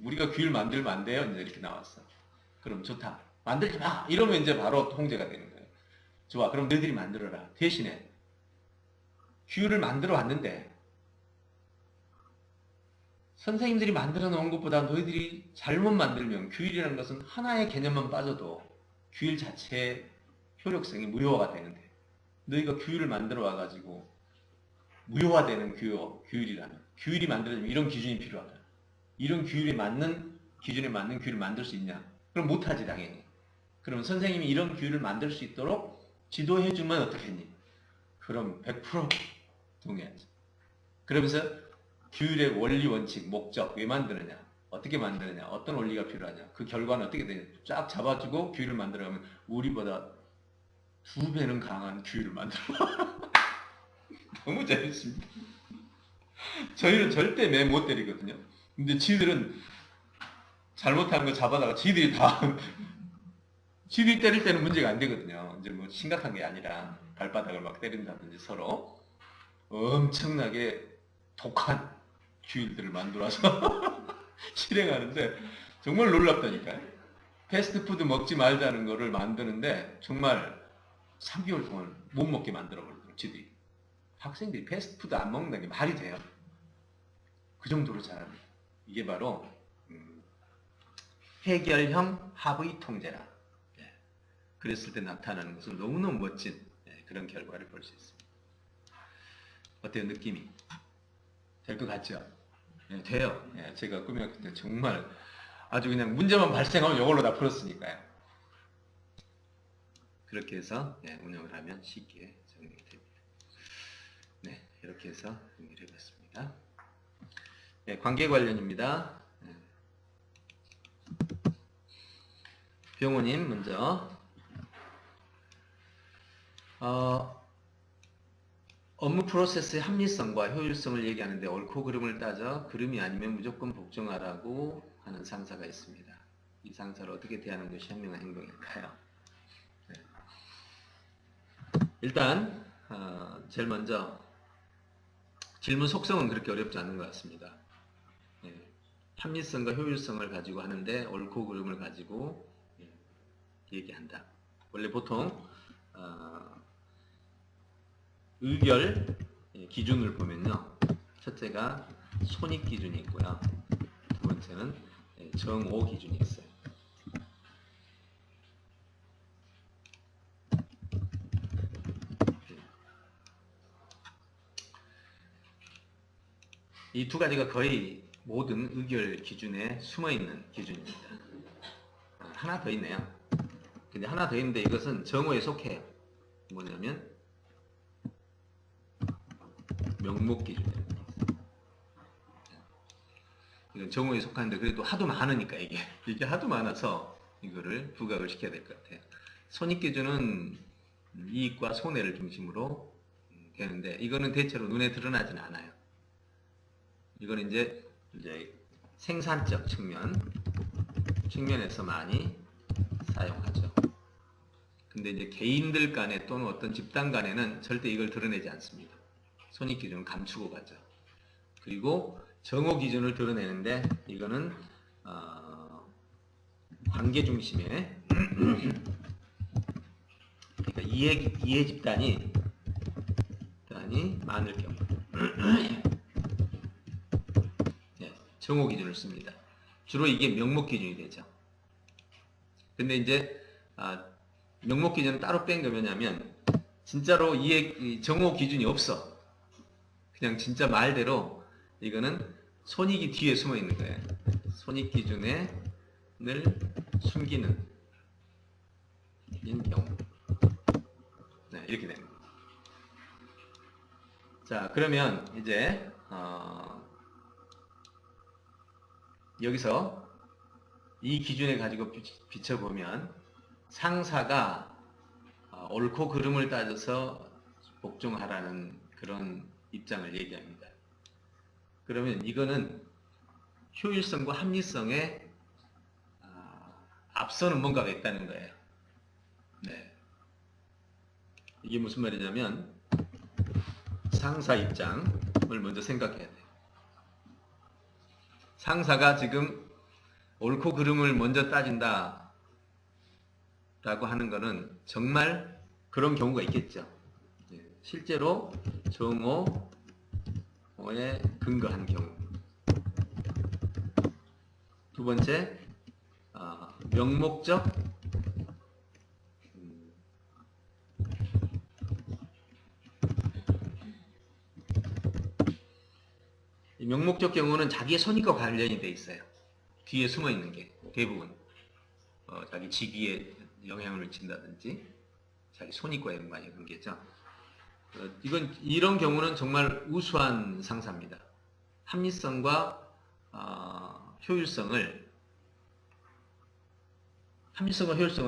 우리가 규율 만들면 안 돼요. 이제 이렇게 나왔어. 그럼 좋다. 만들지 마. 이러면 이제 바로 통제가 되는 거예요. 좋아. 그럼 너희들이 만들어라. 대신에 규율을 만들어 왔는데 선생님들이 만들어 놓은 것보다 너희들이 잘못 만들면 규율이라는 것은 하나의 개념만 빠져도 규율 자체의 효력성이 무효화가 되는데 너희가 규율을 만들어 와가지고 무효화되는 규율이라면 규율이 만들어지면 이런 기준이 필요하다. 이런 기준에 맞는 규율을 만들 수 있냐? 그럼 못하지 당연히. 그럼 선생님이 이런 규율을 만들 수 있도록 지도해주면 어떻겠니? 그럼 100% 동의하지. 그러면서 규율의 원리, 원칙, 목적 왜 만드느냐? 어떻게 만드느냐? 어떤 원리가 필요하냐? 그 결과는 어떻게 되냐? 쫙 잡아주고 규율을 만들어가면 우리보다 2배는 강한 규율을 만들어. 너무 재밌습니다. 저희는 절대 매 못 때리거든요. 근데 지들은 잘못하는 거 잡아다가 지들이 때릴 때는 문제가 안 되거든요. 이제 뭐 심각한 게 아니라 발바닥을 막 때린다든지 서로 엄청나게 독한 규율들을 만들어서 실행하는데 정말 놀랍다니까요. 패스트푸드 먹지 말자는 거를 만드는데 정말 3개월 동안 못 먹게 만들어버리더라고요. 지들이. 학생들이 패스트푸드 안 먹는다는 게 말이 돼요. 그 정도로 잘합니다. 이게 바로 해결형 합의 통제라. 예. 그랬을 때 나타나는 것은 너무너무 멋진 그런 결과를 볼 수 있습니다. 어때요, 느낌이? 될 것 같죠? 예, 돼요. 예, 제가 꾸몄을 때 정말 아주 그냥 문제만 발생하면 이걸로 다 풀었으니까요. 그렇게 해서 운영을 하면 쉽게 정리가 됩니다. 네, 이렇게 해서 정리를 해봤습니다. 네, 관계 관련입니다. 병호님 먼저 업무 프로세스의 합리성과 효율성을 얘기하는데 옳고 그름을 따져 그름이 아니면 무조건 복종하라고 하는 상사가 있습니다. 이 상사를 어떻게 대하는 것이 현명한 행동일까요? 네. 일단 제일 먼저 질문 속성은 그렇게 어렵지 않은 것 같습니다. 네. 합리성과 효율성을 가지고 하는데 옳고 그름을 가지고 얘기한다. 원래 보통 의결 기준을 보면요, 첫째가 손익 기준이 있고요, 두 번째는 정오 기준이 있어요. 이 두 가지가 거의 모든 의결 기준에 숨어있는 기준입니다. 하나 더 있네요. 근데 하나 더 있는데 이것은 정오에 속해요. 뭐냐면 명목 기준입니다. 이건 정오에 속하는데 그래도 하도 많으니까 이게 하도 많아서 이거를 부각을 시켜야 될 것 같아요. 손익 기준은 이익과 손해를 중심으로 되는데 이거는 대체로 눈에 드러나지는 않아요. 이거는 이제 생산적 측면에서 많이 사용하죠. 근데 이제 개인들 간에 또는 어떤 집단 간에는 절대 이걸 드러내지 않습니다. 손익 기준을 감추고 가죠. 그리고 정오 기준을 드러내는데 이거는 관계 중심의 그러니까 이해 집단이 많을 경우 정오 기준을 씁니다. 주로 이게 명목 기준이 되죠. 근데 이제 명목 기준은 따로 뺀 게 뭐냐면 진짜로 정오 기준이 없어. 그냥 진짜 말대로 이거는 손익이 뒤에 숨어 있는 거예요. 손익 기준을 숨기는 경우. 네, 이렇게 됩니다. 자, 그러면 이제 여기서 이 기준을 가지고 비춰보면 상사가 옳고 그름을 따져서 복종하라는 그런 입장을 얘기합니다. 그러면 이거는 효율성과 합리성에 앞서는 뭔가가 있다는 거예요. 네. 이게 무슨 말이냐면 상사 입장을 먼저 생각해야 돼요. 상사가 지금 옳고 그름을 먼저 따진다 라고 하는 거는 정말 그런 경우가 있겠죠. 실제로 정오에 근거한 경우. 두 번째, 명목적 이 명목적 경우는 자기의 손익과 관련이 돼 있어요. 뒤에 숨어 있는 게 대부분 자기 직위에 영향을 미친다든지 자기 손익과 연관이 관계죠. 이런 경우는 정말 우수한 상사입니다. 합리성과 효율성은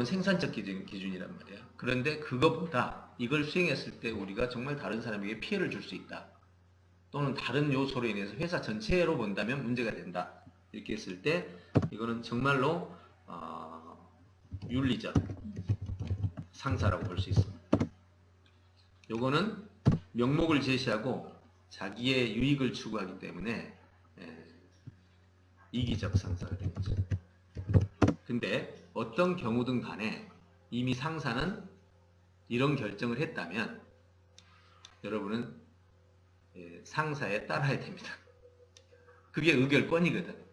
생산적 기준이란 말이에요. 그런데 그것보다 이걸 수행했을 때 우리가 정말 다른 사람에게 피해를 줄 수 있다. 또는 다른 요소로 인해서 회사 전체로 본다면 문제가 된다. 이렇게 했을 때 이거는 정말로 윤리적 상사라고 볼 수 있습니다. 요거는 명목을 제시하고 자기의 유익을 추구하기 때문에 이기적 상사가 되는 거죠. 근데 어떤 경우든 간에 이미 상사는 이런 결정을 했다면 여러분은 상사에 따라야 됩니다. 그게 의결권이거든.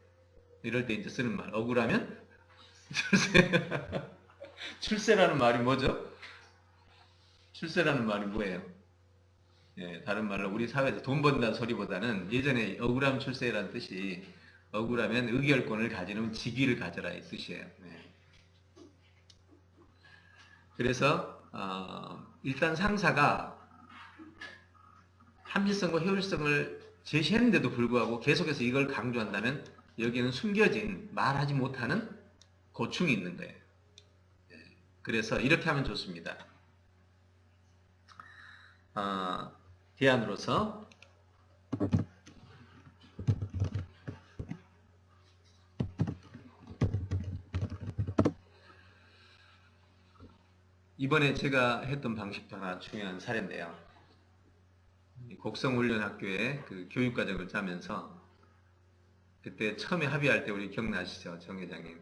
이럴 때 이제 쓰는 말, 억울하면 출세. 출세라는 말이 뭐죠? 출세라는 말이 뭐예요? 예, 다른 말로 우리 사회에서 돈 번다는 소리보다는 예전에 억울함 출세라는 뜻이 억울하면 의결권을 가지는 직위를 가져라 이 뜻이에요. 네. 그래서 일단 상사가 합리성과 효율성을 제시했는데도 불구하고 계속해서 이걸 강조한다면 여기에는 숨겨진 말하지 못하는 고충이 있는 거예요. 예. 그래서 이렇게 하면 좋습니다. 대안으로서 이번에 제가 했던 방식도 하나 중요한 사례인데요. 곡성훈련학교에 그 교육과정을 짜면서 그때 처음에 합의할 때 우리 기억나시죠? 정 회장님.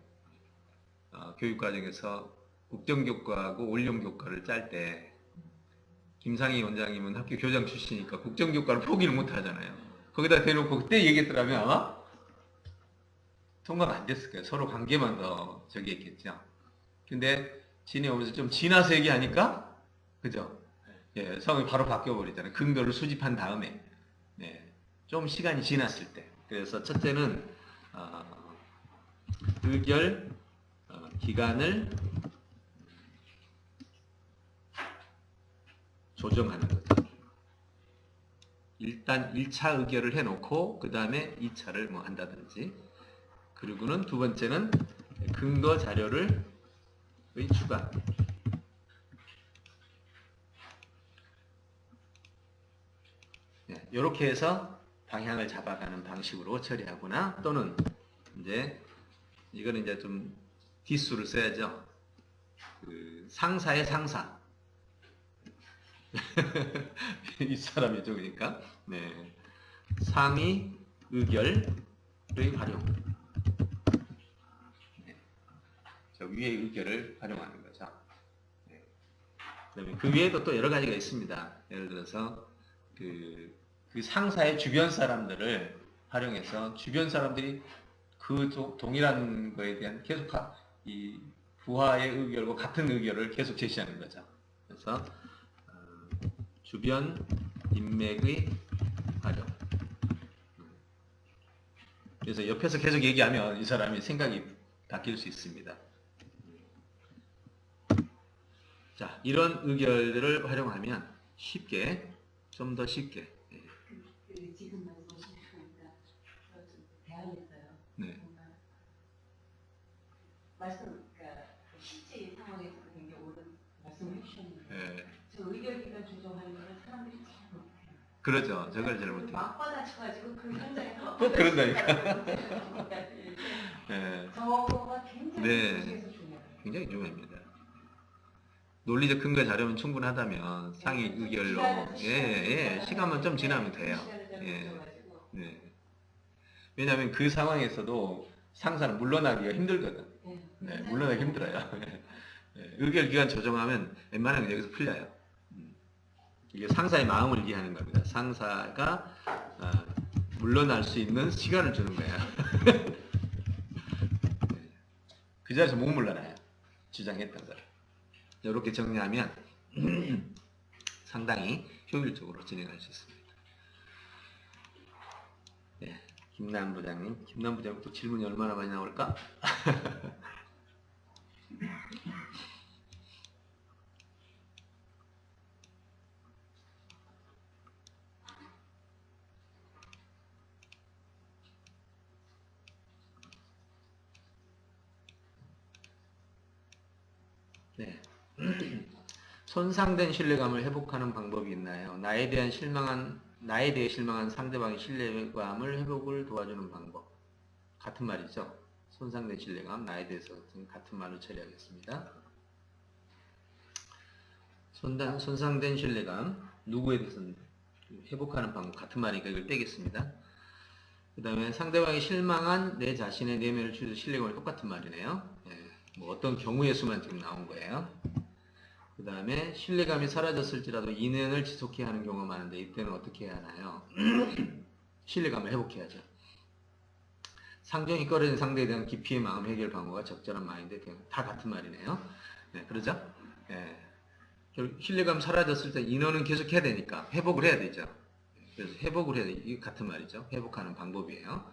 교육과정에서 국정교과하고 올영교과를 짤 때 김상희 원장님은 학교 교장 출신이니까 국정교과를 포기를 못 하잖아요. 거기다 대놓고 그때 얘기했더라면 아마 통과가 안 됐을 거예요. 서로 관계만 더 저기 했겠죠. 근데 지내오면서 좀 지나서 얘기하니까 그죠? 예, 성이 바로 바뀌어버리잖아요. 근거를 수집한 다음에 네, 좀 시간이 지났을 때. 그래서 첫째는 의결 기간을 조정하는 거죠. 일단 1차 의결을 해놓고 그 다음에 2차를 뭐 한다든지 그리고는 두 번째는 근거 자료를 추가 네, 이렇게 해서 방향을 잡아가는 방식으로 처리하거나 또는 이제 이거는 이제 좀 기수를 써야죠. 그 상사의 상사 이 사람이 적으니까 네. 상위 의결의 활용 네. 저 위의 의결을 활용하는 거죠. 네. 그다음에 그 외에도 또 여러 가지가 있습니다. 예를 들어서 그 상사의 주변 사람들을 활용해서 주변 사람들이 그 동일한 거에 대한 계속 이 부하의 의결과 같은 의결을 계속 제시하는 거죠. 그래서 주변 인맥의 활용. 그래서 옆에서 계속 얘기하면 이 사람이 생각이 바뀔 수 있습니다. 자, 이런 의결들을 활용하면 쉽게, 좀 더 쉽게. 지금 말씀하시니까 대안했어요. 네. 말씀, 그러니까 실제 상황에서 굉장히 옳은 말씀을 해주셨는데 네. 저 의결기간 조정하는 걸 사람들이 잘 못해요. 그렇죠. 저걸 잘 못해요. 막 받아쳐가지고 그 현장에서 그런다니까. 네. 저거가 굉장히 네. 조직에서 중요해요. 굉장히 중요합니다. 논리적 근거 자료면 충분하다면 상위 의결로 시간만 좀 지나면 돼요. 예. 네. 왜냐하면 그 상황에서도 상사는 물러나기가 힘들거든. 네, 물러나기 힘들어요. 네, 의결 기간 조정하면 웬만하면 여기서 풀려요. 이게 상사의 마음을 이해하는 겁니다. 상사가 물러날 수 있는 시간을 주는 거예요. 네. 그 자리에서 못 물러나요. 주장했던 걸. 이렇게 정리하면 상당히 효율적으로 진행할 수 있습니다. 네, 김남 부장님. 김남 부장님 또 질문이 얼마나 많이 나올까? 네. 손상된 신뢰감을 회복하는 방법이 있나요? 나에 대해 실망한 상대방의 신뢰감을 회복을 도와주는 방법. 같은 말이죠. 손상된 신뢰감, 나에 대해서 같은 말로 처리하겠습니다. 손상된 신뢰감, 누구에 대해서는 회복하는 방법, 같은 말이니까 이걸 떼겠습니다. 그 다음에 상대방이 실망한 내 자신의 내면을 주는 신뢰감을 똑같은 말이네요. 뭐 어떤 경우의 수만 지금 나온 거예요. 그 다음에 신뢰감이 사라졌을지라도 인연을 지속해야 하는 경우가 많은데 이때는 어떻게 해야 하나요? 신뢰감을 회복해야죠. 상정이 꺼려진 상대에 대한 깊이의 마음 해결 방법과 적절한 마인드 다 같은 말이네요. 네, 그러죠? 예. 신뢰감 사라졌을 때 인원은 계속 해야 되니까 회복을 해야 되죠. 그래서 회복을 해야 돼. 이게 같은 말이죠. 회복하는 방법이에요.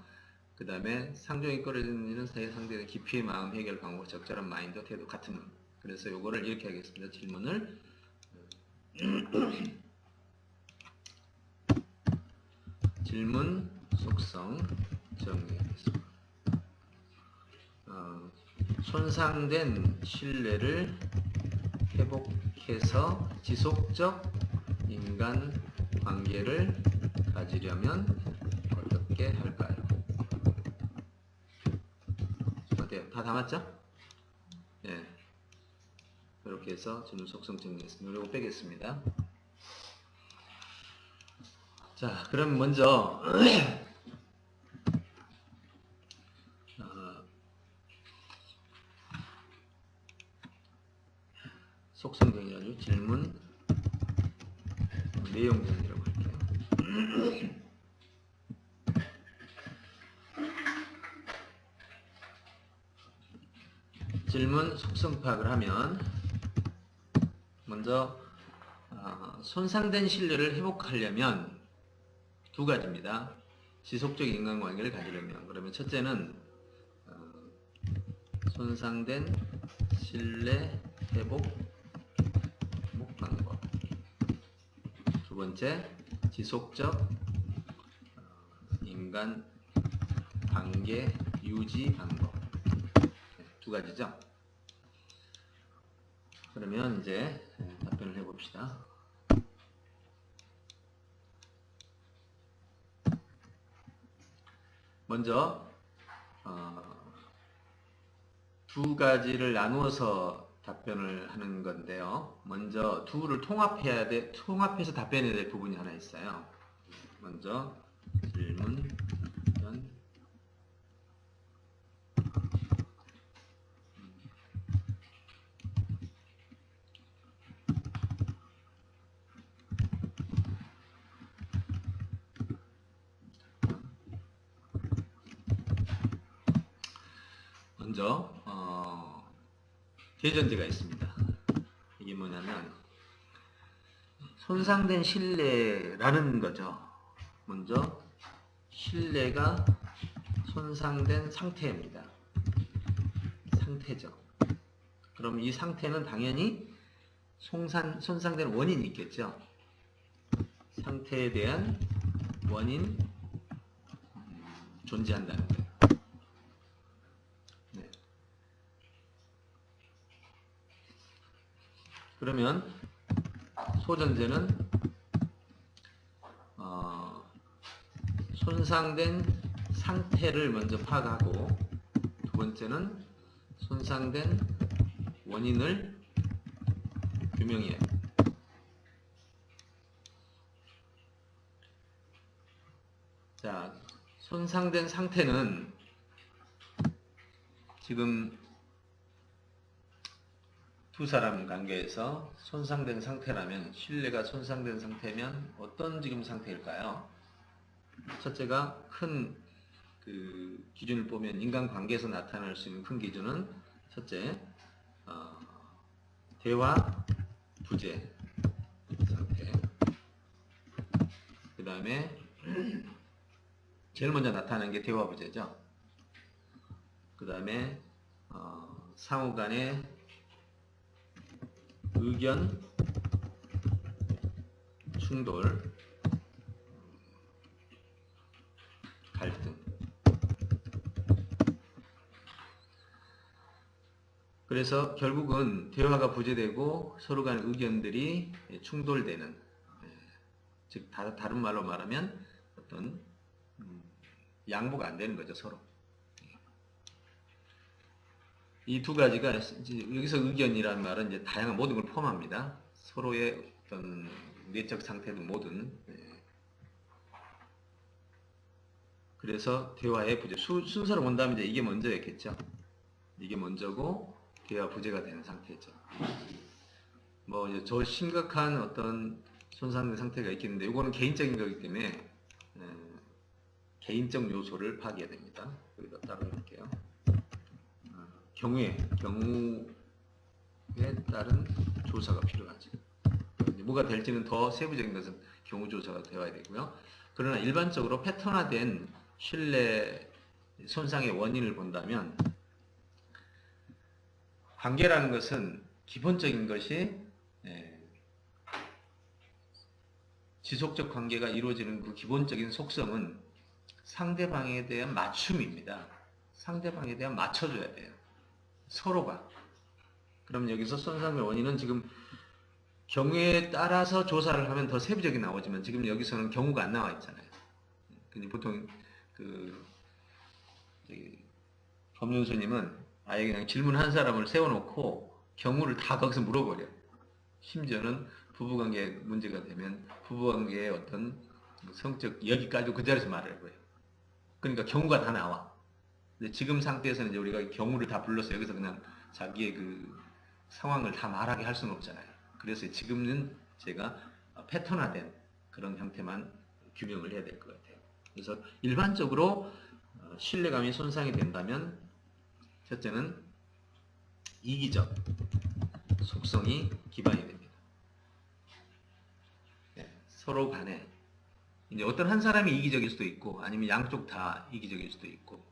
그 다음에 상정이 꺼려지는 일은 상대에 대한 깊이의 마음 해결 방법, 적절한 마인드, 태도 같은 말. 그래서 요거를 이렇게 하겠습니다. 질문을 질문 속성 정리하겠습니다. 손상된 신뢰를 회복해서 지속적 인간 관계를 가지려면 어떻게 할까요? 어때요? 다 담았죠? 예. 이렇게 해서 질문 속성 정리했습니다. 이거 빼겠습니다. 자, 그럼 먼저 속성 정리하죠. 질문 내용 정리라고 할게요. 질문 속성 파악을 하면 먼저 손상된 신뢰를 회복하려면 두 가지입니다. 지속적 인간관계를 가지려면 그러면 첫째는 손상된 신뢰 회복 방법. 두 번째, 지속적 인간 관계 유지 방법. 두 가지죠. 그러면 이제 답변을 해봅시다. 먼저 두 가지를 나누어서 답변을 하는 건데요. 먼저 둘을 통합해서 답변해야 될 부분이 하나 있어요. 먼저 질문, 먼저 대전제가 있습니다. 이게 뭐냐면 손상된 신뢰라는 거죠. 먼저 신뢰가 손상된 상태입니다. 상태죠. 그럼 이 상태는 당연히 손상된 원인이 있겠죠. 상태에 대한 원인 존재한다는 거예요. 네. 그러면 소전제는 손상된 상태를 먼저 파악하고 두 번째는 손상된 원인을 규명해야 합니다. 자, 손상된 상태는 지금 두 사람 관계에서 손상된 상태라면 신뢰가 손상된 상태면 어떤 지금 상태일까요? 첫째가 큰 기준을 보면 인간관계에서 나타날 수 있는 큰 기준은 첫째 대화 부재 상태 그 다음에 제일 먼저 나타나는 게 대화 부재죠. 그 다음에 상호 간의 의견 충돌 갈등 그래서 결국은 대화가 부재되고 서로 간의 의견들이 충돌되는 즉 다른 말로 말하면 어떤 양보가 안 되는 거죠. 서로 이 두 가지가 여기서 의견이라는 말은 이제 다양한 모든 걸 포함합니다. 서로의 어떤 내적 상태든 뭐든 그래서 대화의 부재 순서로 본다면 이제 이게 먼저였겠죠. 이게 먼저고 대화 부재가 되는 상태죠. 뭐 이제 저 심각한 어떤 손상된 상태가 있겠는데 이거는 개인적인 거기 때문에 개인적 요소를 파악해야 됩니다. 여기다 따로 할게요. 경우에 따른 조사가 필요하죠. 뭐가 될지는 더 세부적인 것은 경우 조사가 되어야 되고요. 그러나 일반적으로 패턴화된 신뢰 손상의 원인을 본다면 관계라는 것은 기본적인 것이 지속적 관계가 이루어지는 그 기본적인 속성은 상대방에 대한 맞춤입니다. 상대방에 대한 맞춰줘야 돼요. 서로가. 그럼 여기서 손상의 원인은 지금 경우에 따라서 조사를 하면 더 세부적이 나오지만 지금 여기서는 경우가 안 나와 있잖아요. 근데 보통 법률스님은 아예 그냥 질문 한 사람을 세워놓고 경우를 다 거기서 물어버려요. 심지어는 부부관계 문제가 되면 부부관계의 어떤 성적 여기까지도 그 자리에서 말을 해버려요. 그러니까 경우가 다 나와. 근데 지금 상태에서는 이제 우리가 경우를 다 불러서 여기서 그냥 자기의 그 상황을 다 말하게 할 수는 없잖아요. 그래서 지금은 제가 패턴화된 그런 형태만 규명을 해야 될 것 같아요. 그래서 일반적으로 신뢰감이 손상이 된다면 첫째는 이기적 속성이 기반이 됩니다. 서로 간에 이제 어떤 한 사람이 이기적일 수도 있고 아니면 양쪽 다 이기적일 수도 있고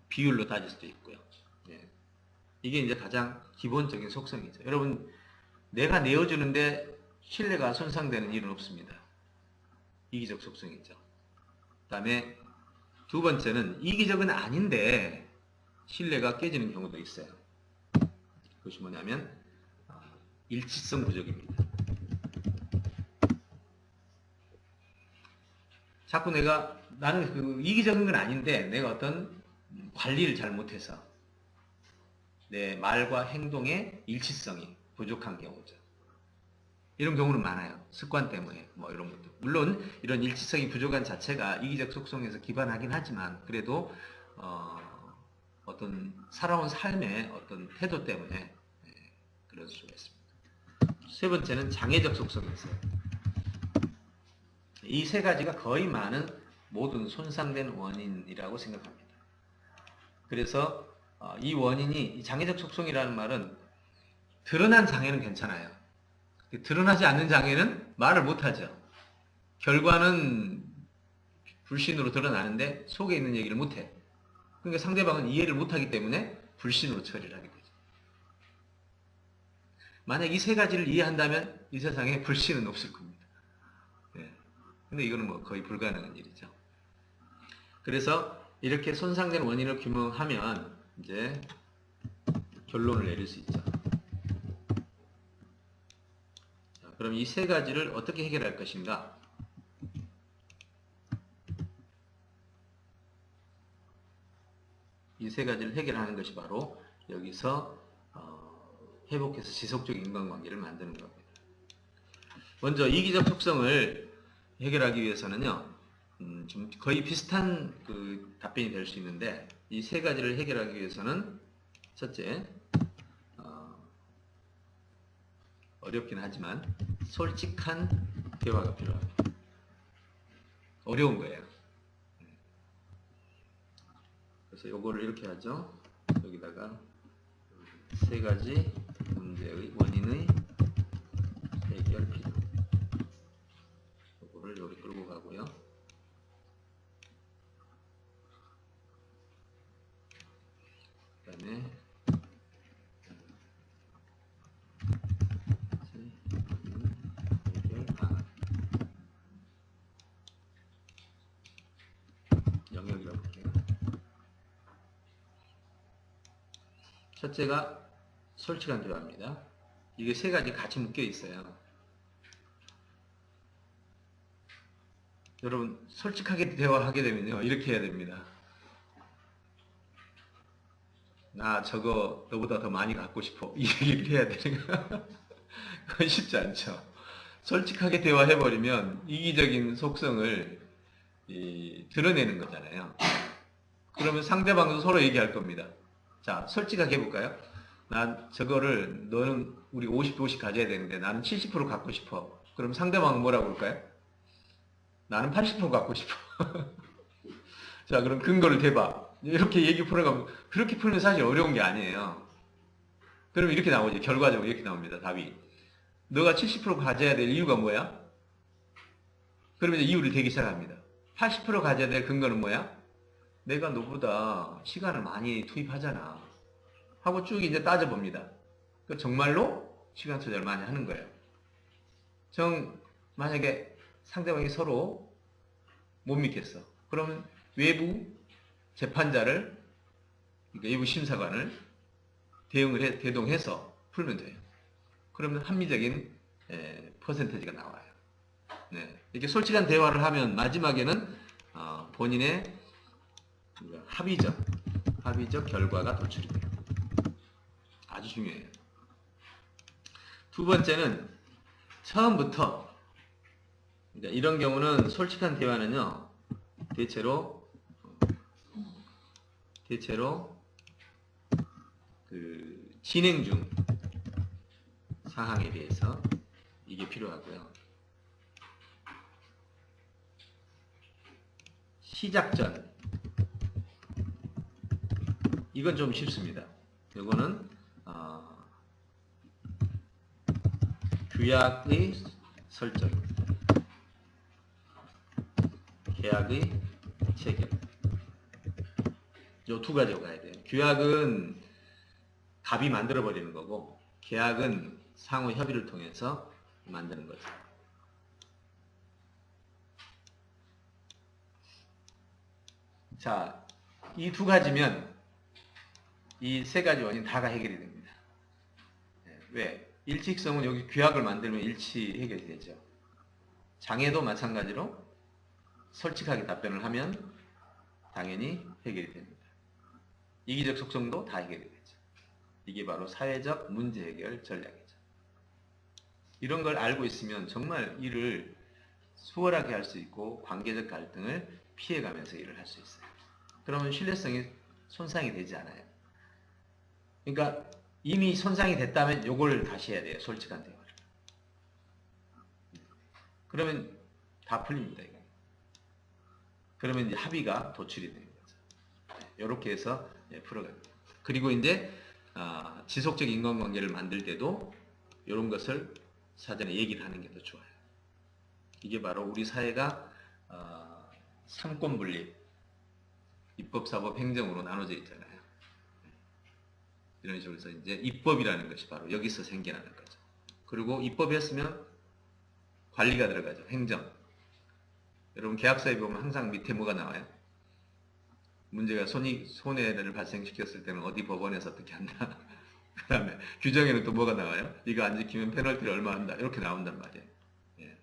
비율로 따질 수도 있고요. 이게 이제 가장 기본적인 속성이죠. 여러분 내가 내어주는데 신뢰가 손상되는 일은 없습니다. 이기적 속성이죠. 그 다음에 두 번째는 이기적은 아닌데 신뢰가 깨지는 경우도 있어요. 그것이 뭐냐면 일치성 부족입니다. 자꾸 나는 그 이기적인 건 아닌데 내가 어떤 관리를 잘못해서 내 말과 행동의 일치성이 부족한 경우죠. 이런 경우는 많아요. 습관 때문에 뭐 이런 것도. 물론 이런 일치성이 부족한 자체가 이기적 속성에서 기반하긴 하지만 그래도 어떤 살아온 삶의 어떤 태도 때문에 그럴 수가 있습니다. 세 번째는 장애적 속성이 있어요. 이 세 가지가 거의 많은 모든 손상된 원인이라고 생각합니다. 그래서 이 원인이 장애적 속성이라는 말은 드러난 장애는 괜찮아요. 드러나지 않는 장애는 말을 못하죠. 결과는 불신으로 드러나는데 속에 있는 얘기를 못해. 그러니까 상대방은 이해를 못하기 때문에 불신으로 처리를 하게 되죠. 만약 이 세 가지를 이해한다면 이 세상에 불신은 없을 겁니다. 근데 이거는 뭐 거의 불가능한 일이죠. 그래서 이렇게 손상된 원인을 규명하면 이제 결론을 내릴 수 있죠. 자, 그럼 이 세 가지를 어떻게 해결할 것인가? 이 세 가지를 해결하는 것이 바로 여기서 회복해서 지속적인 인간관계를 만드는 겁니다. 먼저 이기적 속성을 해결하기 위해서는요, 좀 거의 비슷한 그 답변이 될 수 있는데 이 세 가지를 해결하기 위해서는 첫째, 어렵긴 하지만 솔직한 대화가 필요합니다. 어려운 거예요. 그래서 요거를 이렇게 하죠. 여기다가 세 가지 문제의 원인의 해결 필요. 요거를 여기 끌고 가고요. 그 다음에 해결 방안. 영역이라고 볼게요. 첫째가 솔직한 대화입니다. 이게 세 가지 같이 묶여 있어요. 여러분 솔직하게 대화하게 되면요 이렇게 해야 됩니다. 나 저거 너보다 더 많이 갖고 싶어 이 얘기를 해야 되는 거 그건 쉽지 않죠. 솔직하게 대화해버리면 이기적인 속성을 드러내는 거잖아요. 그러면 상대방도 서로 얘기할 겁니다. 자, 솔직하게 해볼까요? 나 저거를 너는 우리 50% 가져야 되는데 나는 70% 갖고 싶어. 그럼 상대방은 뭐라고 할까요? 나는 80% 갖고 싶어. 자, 그럼 근거를 대봐. 이렇게 얘기 풀어가면, 그렇게 풀면 사실 어려운 게 아니에요. 그럼 이렇게 나오죠. 결과적으로 이렇게 나옵니다. 답이. 너가 70% 가져야 될 이유가 뭐야? 그러면 이제 이유를 대기 시작합니다. 80% 가져야 될 근거는 뭐야? 내가 너보다 시간을 많이 투입하잖아. 하고 쭉 이제 따져봅니다. 그 정말로 시간 투자를 많이 하는 거예요. 만약에 상대방이 서로 못 믿겠어. 그러면 외부 재판자를, 그러니까 외부 심사관을 대동해서 풀면 돼요. 그러면 합리적인 퍼센테이지가 나와요. 네. 이렇게 솔직한 대화를 하면 마지막에는 본인의 합의적 결과가 도출이 돼요. 아주 중요해요. 두 번째는 처음부터, 그러니까 이런 경우는 솔직한 대화는요, 대체로 그 진행 중 상황에 대해서 이게 필요하고요. 시작 전, 이건 좀 쉽습니다. 이거는 규약의 설정, 계약의 체결, 요 두 가지로 가야 돼요. 규약은 갑이 만들어 버리는 거고, 계약은 상호 협의를 통해서 만드는 거죠. 자, 이 두 가지면 이 세 가지 원인 다가 해결이 됩니다. 왜? 일치성은 여기 규약을 만들면 일치 해결이 되죠. 장애도 마찬가지로 솔직하게 답변을 하면 당연히 해결이 됩니다. 이기적 속성도 다 해결이 되죠. 이게 바로 사회적 문제 해결 전략이죠. 이런 걸 알고 있으면 정말 일을 수월하게 할 수 있고 관계적 갈등을 피해가면서 일을 할 수 있어요. 그러면 신뢰성이 손상이 되지 않아요. 그러니까 이미 손상이 됐다면 요걸 다시 해야 돼요. 솔직한 대화를. 그러면 다 풀립니다. 이거. 그러면 이제 합의가 도출이 되는 거죠. 이렇게 해서 풀어갑니다. 그리고 이제 지속적 인간관계를 만들 때도 이런 것을 사전에 얘기를 하는 게 더 좋아요. 이게 바로 우리 사회가 삼권분립, 입법, 사법, 행정으로 나눠져 있잖아요. 이런 식으로 해서 이제 입법이라는 것이 바로 여기서 생겨나는 거죠. 그리고 입법이었으면 관리가 들어가죠. 행정. 여러분 계약서에 보면 항상 밑에 뭐가 나와요? 문제가 손해를 발생시켰을 때는 어디 법원에서 어떻게 한다. 그 다음에 규정에는 또 뭐가 나와요? 이거 안 지키면 페널티를 얼마 한다. 이렇게 나온단 말이에요. 예.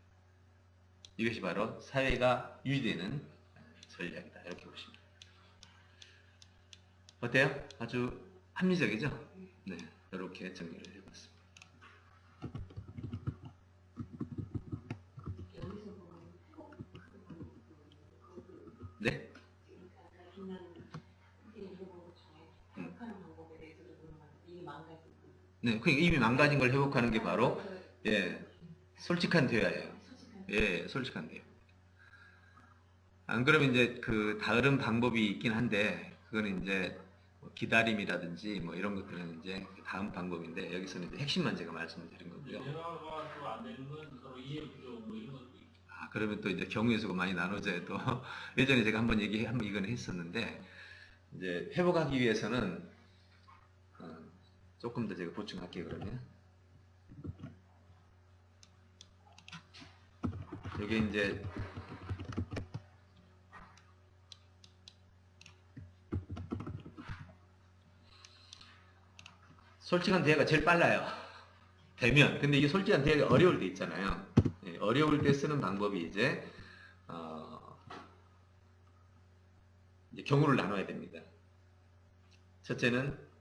이것이 바로 사회가 유지되는 전략이다. 이렇게 보시면. 어때요? 아주 합리적이죠? 네, 이렇게 정리를 해봤습니다. 네? 네, 그러니까 이미 망가진 걸 회복하는 게 바로 솔직한 대화예요. 예, 솔직한 대화. 안 그러면 이제 그 다른 방법이 있긴 한데 그거는 이제 기다림이라든지 뭐 이런 것들은 이제 다음 방법인데 여기서는 이제 핵심만 제가 말씀을 드린 거고요. 대화가 또 안 되는 건 서로 이해 부족 뭐 이런 것도 있고. 그러면 또 이제 경우의 수가 많이 나눠져요. 또 예전에 제가 한번 이건 했었는데 이제 회복하기 위해서는 조금 더 제가 보충할게요. 그러면 여기 이제 솔직한 대화가 제일 빨라요. 되면. 근데 이게 솔직한 대화가 어려울 때 있잖아요. 어려울 때 쓰는 방법이 이제 경우를 나눠야 됩니다. 첫째는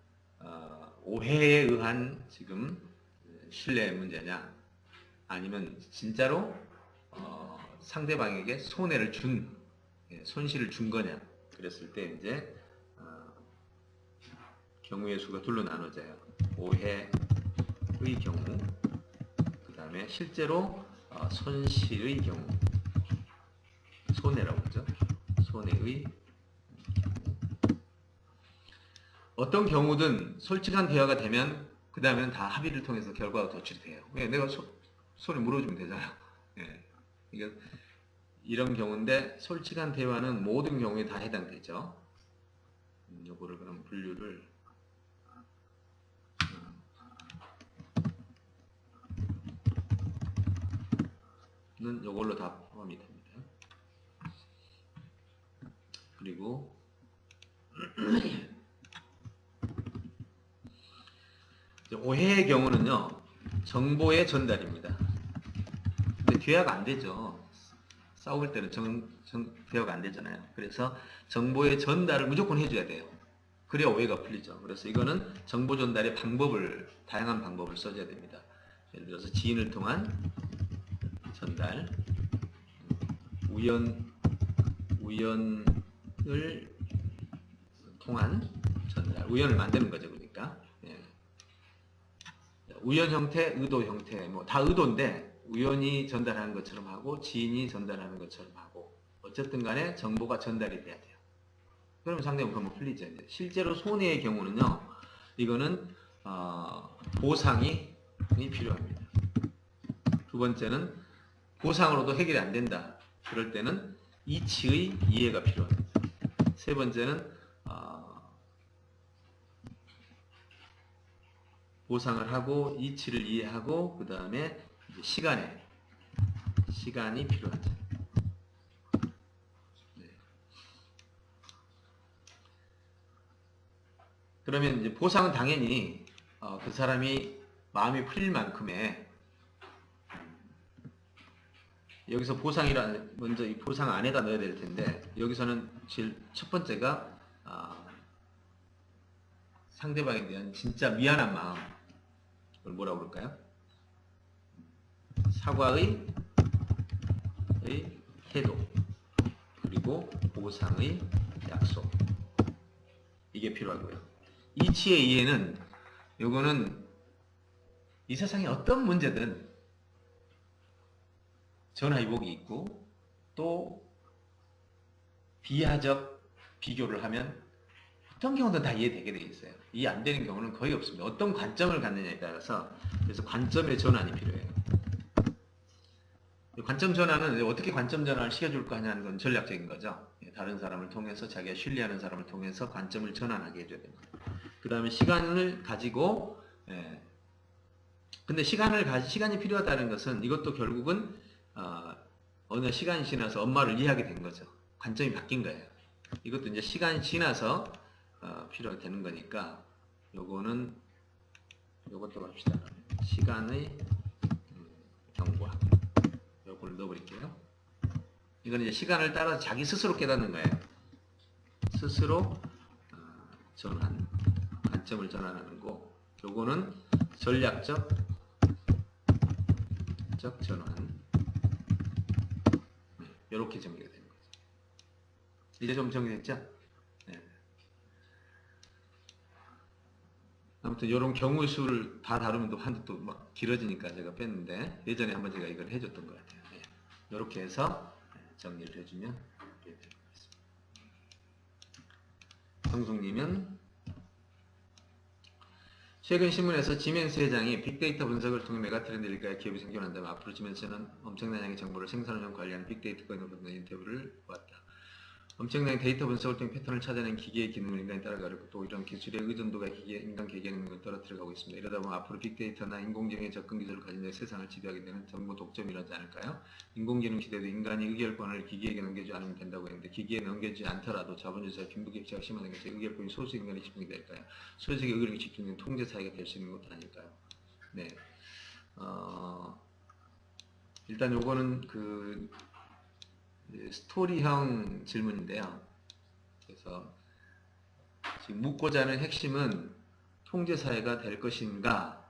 오해에 의한 지금 신뢰 문제냐, 아니면 진짜로 상대방에게 손실을 준 거냐. 그랬을 때 이제 경우의 수가 둘로 나눠져요. 오해의 경우, 그 다음에 실제로 손실의 경우, 손해라고 하죠. 손해의 어떤 경우든 솔직한 대화가 되면 그 다음에는 다 합의를 통해서 결과가 도출이 돼요. 왜? 내가 손에 물어주면 되잖아요. 예. 이게 이런 경우인데 솔직한 대화는 모든 경우에 다 해당되죠. 요거를 그럼 분류를 는 요걸로 다 포함이 됩니다. 그리고 오해의 경우는요, 정보의 전달입니다. 근데 대화가 안 되죠. 싸울 때는 대화가 안 되잖아요. 그래서 정보의 전달을 무조건 해줘야 돼요. 그래야 오해가 풀리죠. 그래서 이거는 정보 전달의 다양한 방법을 써줘야 됩니다. 예를 들어서 지인을 통한 전달, 우연을 통한 전달, 우연을 만드는 거죠. 그러니까 예. 우연 형태, 의도 형태, 뭐 다 의도인데 우연히 전달하는 것처럼 하고 지인이 전달하는 것처럼 하고 어쨌든 간에 정보가 전달이 돼야 돼요. 그러면 상대방 그러면 풀리죠. 이제 실제로 손해의 경우는요, 이거는 보상이 필요합니다. 두 번째는 보상으로도 해결이 안 된다. 그럴 때는 이치의 이해가 필요합니다. 세 번째는 보상을 하고 이치를 이해하고 그 다음에 시간이 필요하죠. 네. 그러면 이제 보상은 당연히 그 사람이 마음이 풀릴 만큼의 여기서 먼저 이 보상 안에다 넣어야 될 텐데 여기서는 제일 첫 번째가 상대방에 대한 진짜 미안한 마음, 그걸 뭐라고 그럴까요? 사과의 태도, 그리고 보상의 약속, 이게 필요하고요. 이치의 이해는 요거는 이 세상에 어떤 문제든 전화위복이 있고 또 비하적 비교를 하면 어떤 경우든 다 이해되게 되어 있어요. 이해 안 되는 경우는 거의 없습니다. 어떤 관점을 갖느냐에 따라서. 그래서 관점의 전환이 필요해요. 관점 전환은 어떻게 관점 전환을 시켜줄까 하냐는 건 전략적인 거죠. 다른 사람을 통해서 자기가 신뢰하는 사람을 통해서 관점을 전환하게 해줘야 됩니다. 그 다음에 시간을 가지고 근데 시간이 필요하다는 것은 이것도 결국은 어느 시간이 지나서 엄마를 이해하게 된 거죠. 관점이 바뀐 거예요. 이것도 이제 시간이 지나서 필요가 되는 거니까 요것도 합시다. 시간의 경과 요걸 넣어버릴게요. 이건 이제 시간을 따라서 자기 스스로 깨닫는 거예요. 스스로 관점을 전환하는 거. 요거는 전략적 전환. 이렇게 정리가 되는 거죠. 이제 좀 정리됐죠? 네. 아무튼 이런 경우 수를 다 다루면 또 막 길어지니까 제가 뺐는데 예전에 한번 제가 이걸 해줬던 것 같아요. 네. 이렇게 해서 정리를 해주면 이렇게 될 것 같습니다. 성숙님은 최근 신문에서 지멘스 회장이 빅데이터 분석을 통해 메가트렌드 일가의 기업이 생겨난다면 앞으로 지멘스는 엄청난 양의 정보를 생산하며 관리하는 빅데이터가 있는 인터뷰를 보았다. 엄청난 데이터 분석을 통해 패턴을 찾아낸 기계의 기능을 인간이 따라가려고 또 이런 기술의 의존도가 인간 개개의 능력을 떨어뜨려가고 있습니다. 이러다 보면 앞으로 빅데이터나 인공지능의 접근 기술을 가진 데 세상을 지배하게 되는 정보 독점이 일어나지 않을까요? 인공지능 시대도 인간이 의결권을 기계에게 넘겨주지 않으면 된다고 했는데 기계에 넘겨주지 않더라도 자본주의자 빈부격차가 심화된 것에 의결권이 소수 인간에 집중이 될까요? 소수의 의결권이 집중된 통제 사회가 될 수 있는 것도 아닐까요? 네. 일단 요거는 스토리형 질문인데요. 그래서 지금 묻고자 하는 핵심은 통제사회가 될 것인가,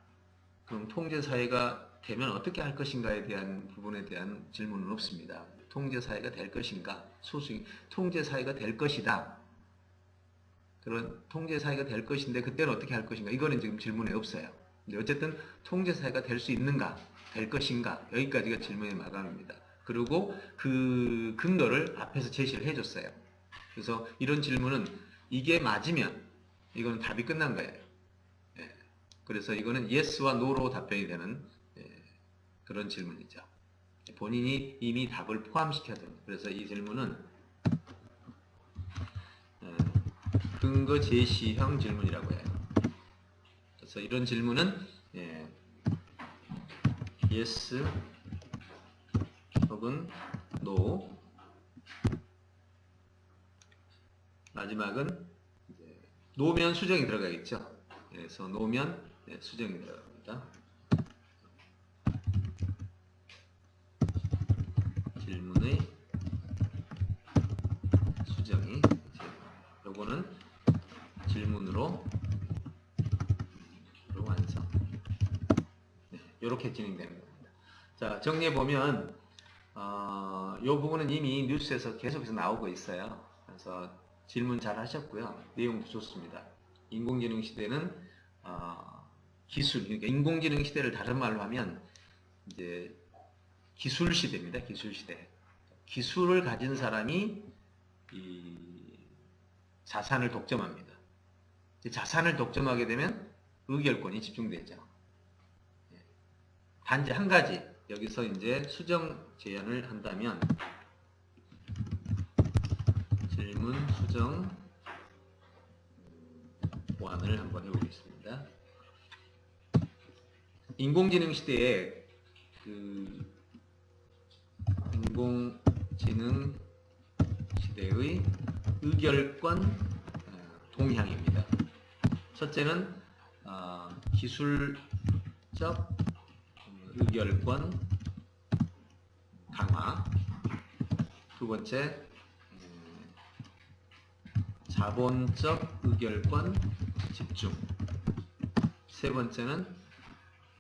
그럼 통제사회가 되면 어떻게 할 것인가에 대한 부분에 대한 질문은 없습니다. 통제사회가 될 것인가, 통제사회가 될 것이다. 그런 통제사회가 될 것인데 그때는 어떻게 할 것인가, 이거는 지금 질문에 없어요. 근데 어쨌든 통제사회가 될 수 있는가, 될 것인가, 여기까지가 질문의 마감입니다. 그리고 그 근거를 앞에서 제시를 해줬어요. 그래서 이런 질문은 이게 맞으면 이거는 답이 끝난 거예요. 예. 그래서 이거는 yes와 no로 답변이 되는 그런 질문이죠. 본인이 이미 답을 포함시켜야 됩니다. 그래서 이 질문은 근거 제시형 질문이라고 해요. 그래서 이런 질문은 yes 혹은 no, 마지막은 노면 수정이 들어가겠죠. 그래서 노면 수정이 들어갑니다. 질문의 수정이, 요거는 질문으로 완성. 이렇게 진행되는 겁니다. 자, 정리해 보면 이 부분은 이미 뉴스에서 계속해서 나오고 있어요. 그래서 질문 잘 하셨고요. 내용도 좋습니다. 인공지능 시대는 기술, 그러니까 인공지능 시대를 다른 말로 하면 이제 기술 시대입니다. 기술 시대. 기술을 가진 사람이 이 자산을 독점합니다. 자산을 독점하게 되면 의결권이 집중되죠. 단지 한 가지, 여기서 이제 수정 제안을 한다면 질문 수정 보완을 한번 해보겠습니다. 인공지능 시대에 인공지능 시대의 의결권 동향입니다. 첫째는 기술적 의결권 강화, 두 번째 자본적 의결권 집중, 세 번째는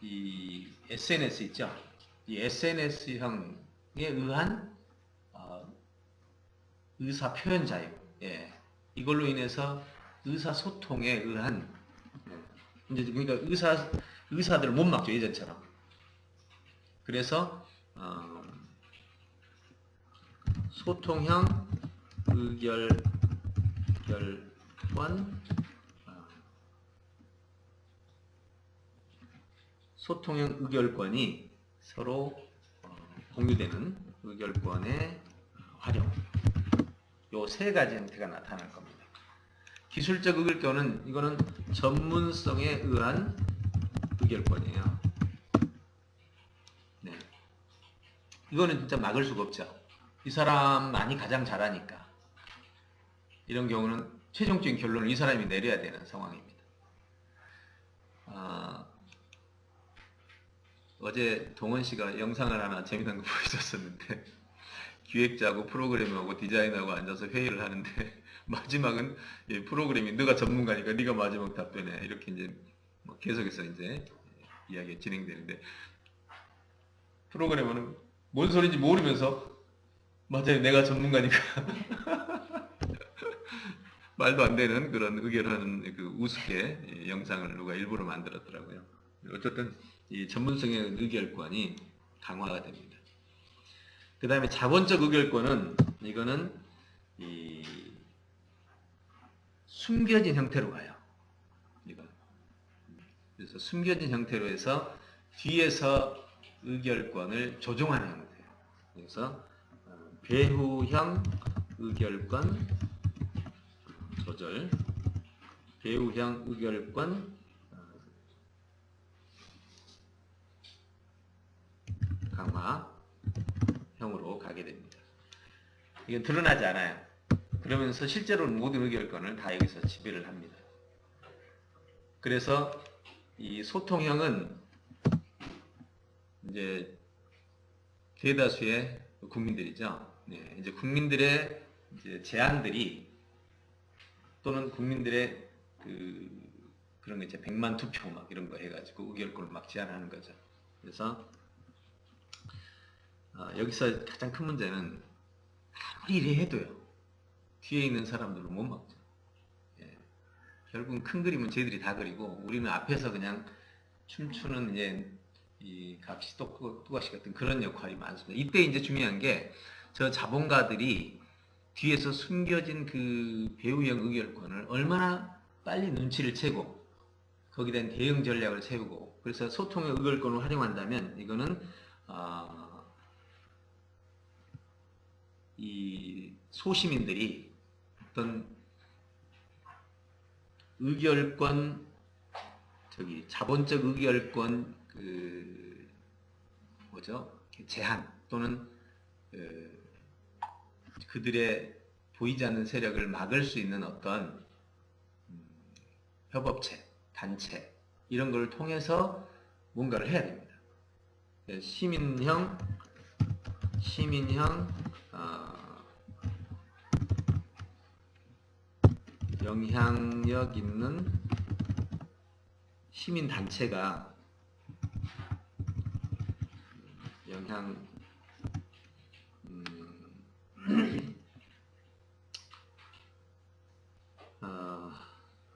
이 SNS 있죠. 이 SNS형에 의한 의사 표현 자유, 이걸로 인해서 의사소통에 의한, 이제 그러니까 의사들을 못 막죠, 예전처럼. 그래서 소통형 소통형 의결권이 서로 공유되는 의결권의 활용, 요 세 가지 형태가 나타날 겁니다. 기술적 의결권은 이거는 전문성에 의한 의결권이에요. 네. 이거는 진짜 막을 수가 없죠. 이 사람만이 가장 잘하니까. 이런 경우는 최종적인 결론을 이 사람이 내려야 되는 상황입니다. 어제 동원 씨가 영상을 하나 재미난 거 보여줬었는데, 기획자하고 프로그래머하고 디자이너하고 앉아서 회의를 하는데, 마지막은 프로그램이 너가 전문가니까 네가 마지막 답변해, 이렇게 이제 계속해서 이제 이야기가 진행되는데, 프로그래머는 뭔 소리인지 모르면서 맞아요, 내가 전문가니까 말도 안 되는 그런 의결하는 그 우습게 영상을 누가 일부러 만들었더라고요. 어쨌든 이 전문성의 의결권이 강화가 됩니다. 그 다음에 자본적 의결권은 이거는 이 숨겨진 형태로 가요. 이건. 그래서 숨겨진 형태로 해서 뒤에서 의결권을 조종하는 형태예요. 그래서 배후형 의결권 조절, 배후형 의결권 강화형으로 가게 됩니다. 이건 드러나지 않아요. 그러면서 실제로는 모든 의결권을 다 여기서 지배를 합니다. 그래서 이 소통형은 이제 대다수의 국민들이죠. 네, 이제 국민들의 이제 제안들이 또는 국민들의 그런 거 이제 100만 투표 막 이런 거 해가지고 의결권을 막 제안하는 거죠. 그래서 여기서 가장 큰 문제는 아무리 이래 해도요, 뒤에 있는 사람들은 못 막죠. 결국은 큰 그림은 저희들이 다 그리고 우리는 앞에서 그냥 춤추는 이제 이 값이 또가시 같은 그런 역할이 많습니다. 이때 이제 중요한 게 저 자본가들이 뒤에서 숨겨진 그 배후형 의결권을 얼마나 빨리 눈치를 채고 거기에 대한 대응 전략을 세우고 그래서 소통의 의결권을 활용한다면 이거는 이 소시민들이 어떤 의결권 자본적 의결권 제한 또는 그들의 보이지 않는 세력을 막을 수 있는 어떤 협업체, 단체 이런 걸 통해서 뭔가를 해야 됩니다. 시민형 영향력 있는 시민 단체가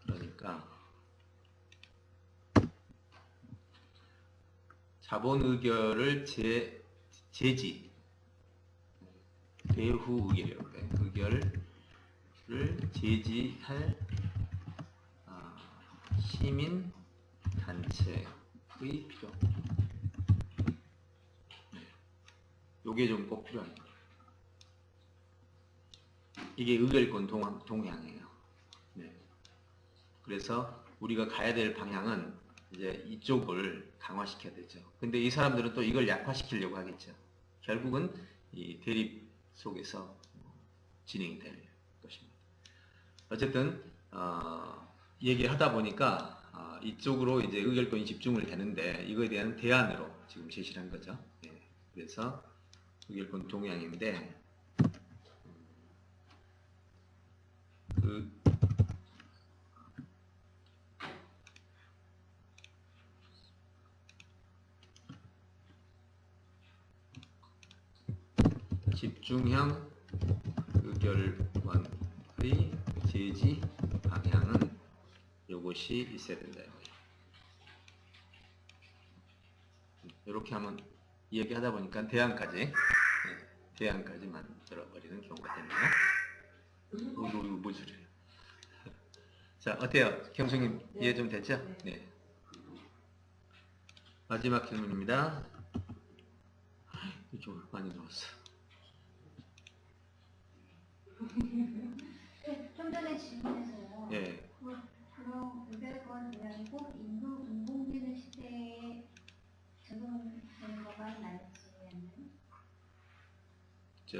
그러니까 자본 의결을 제지 배후 의결을 제지할 시민 단체의 필요. 요게 좀 꼭 필요합니다. 이게 의결권 동향이에요. 네. 그래서 우리가 가야 될 방향은 이제 이쪽을 강화시켜야 되죠. 근데 이 사람들은 또 이걸 약화시키려고 하겠죠. 결국은 이 대립 속에서 진행이 될 것입니다. 어쨌든 얘기하다 보니까 이쪽으로 이제 의결권이 집중을 되는데 이거에 대한 대안으로 지금 제시를 한 거죠. 예. 그래서 의결권 동향인데 집중형 의결권의 제지 방향은 요것이 있어야 된다. 이렇게 하면 얘기하다 보니까 대안까지 만들어버리는 경우가 되네요. 이거 뭔 소리예요? 자, 어때요? 경수님 이해 좀 됐죠? 네. 마지막 질문입니다. 이쪽으로 많이 나왔어. 네, 좀 전에 질문에서요. 예. 그런 의결권 동향이고 인공지능 시대에 적용되는 것만 나을지는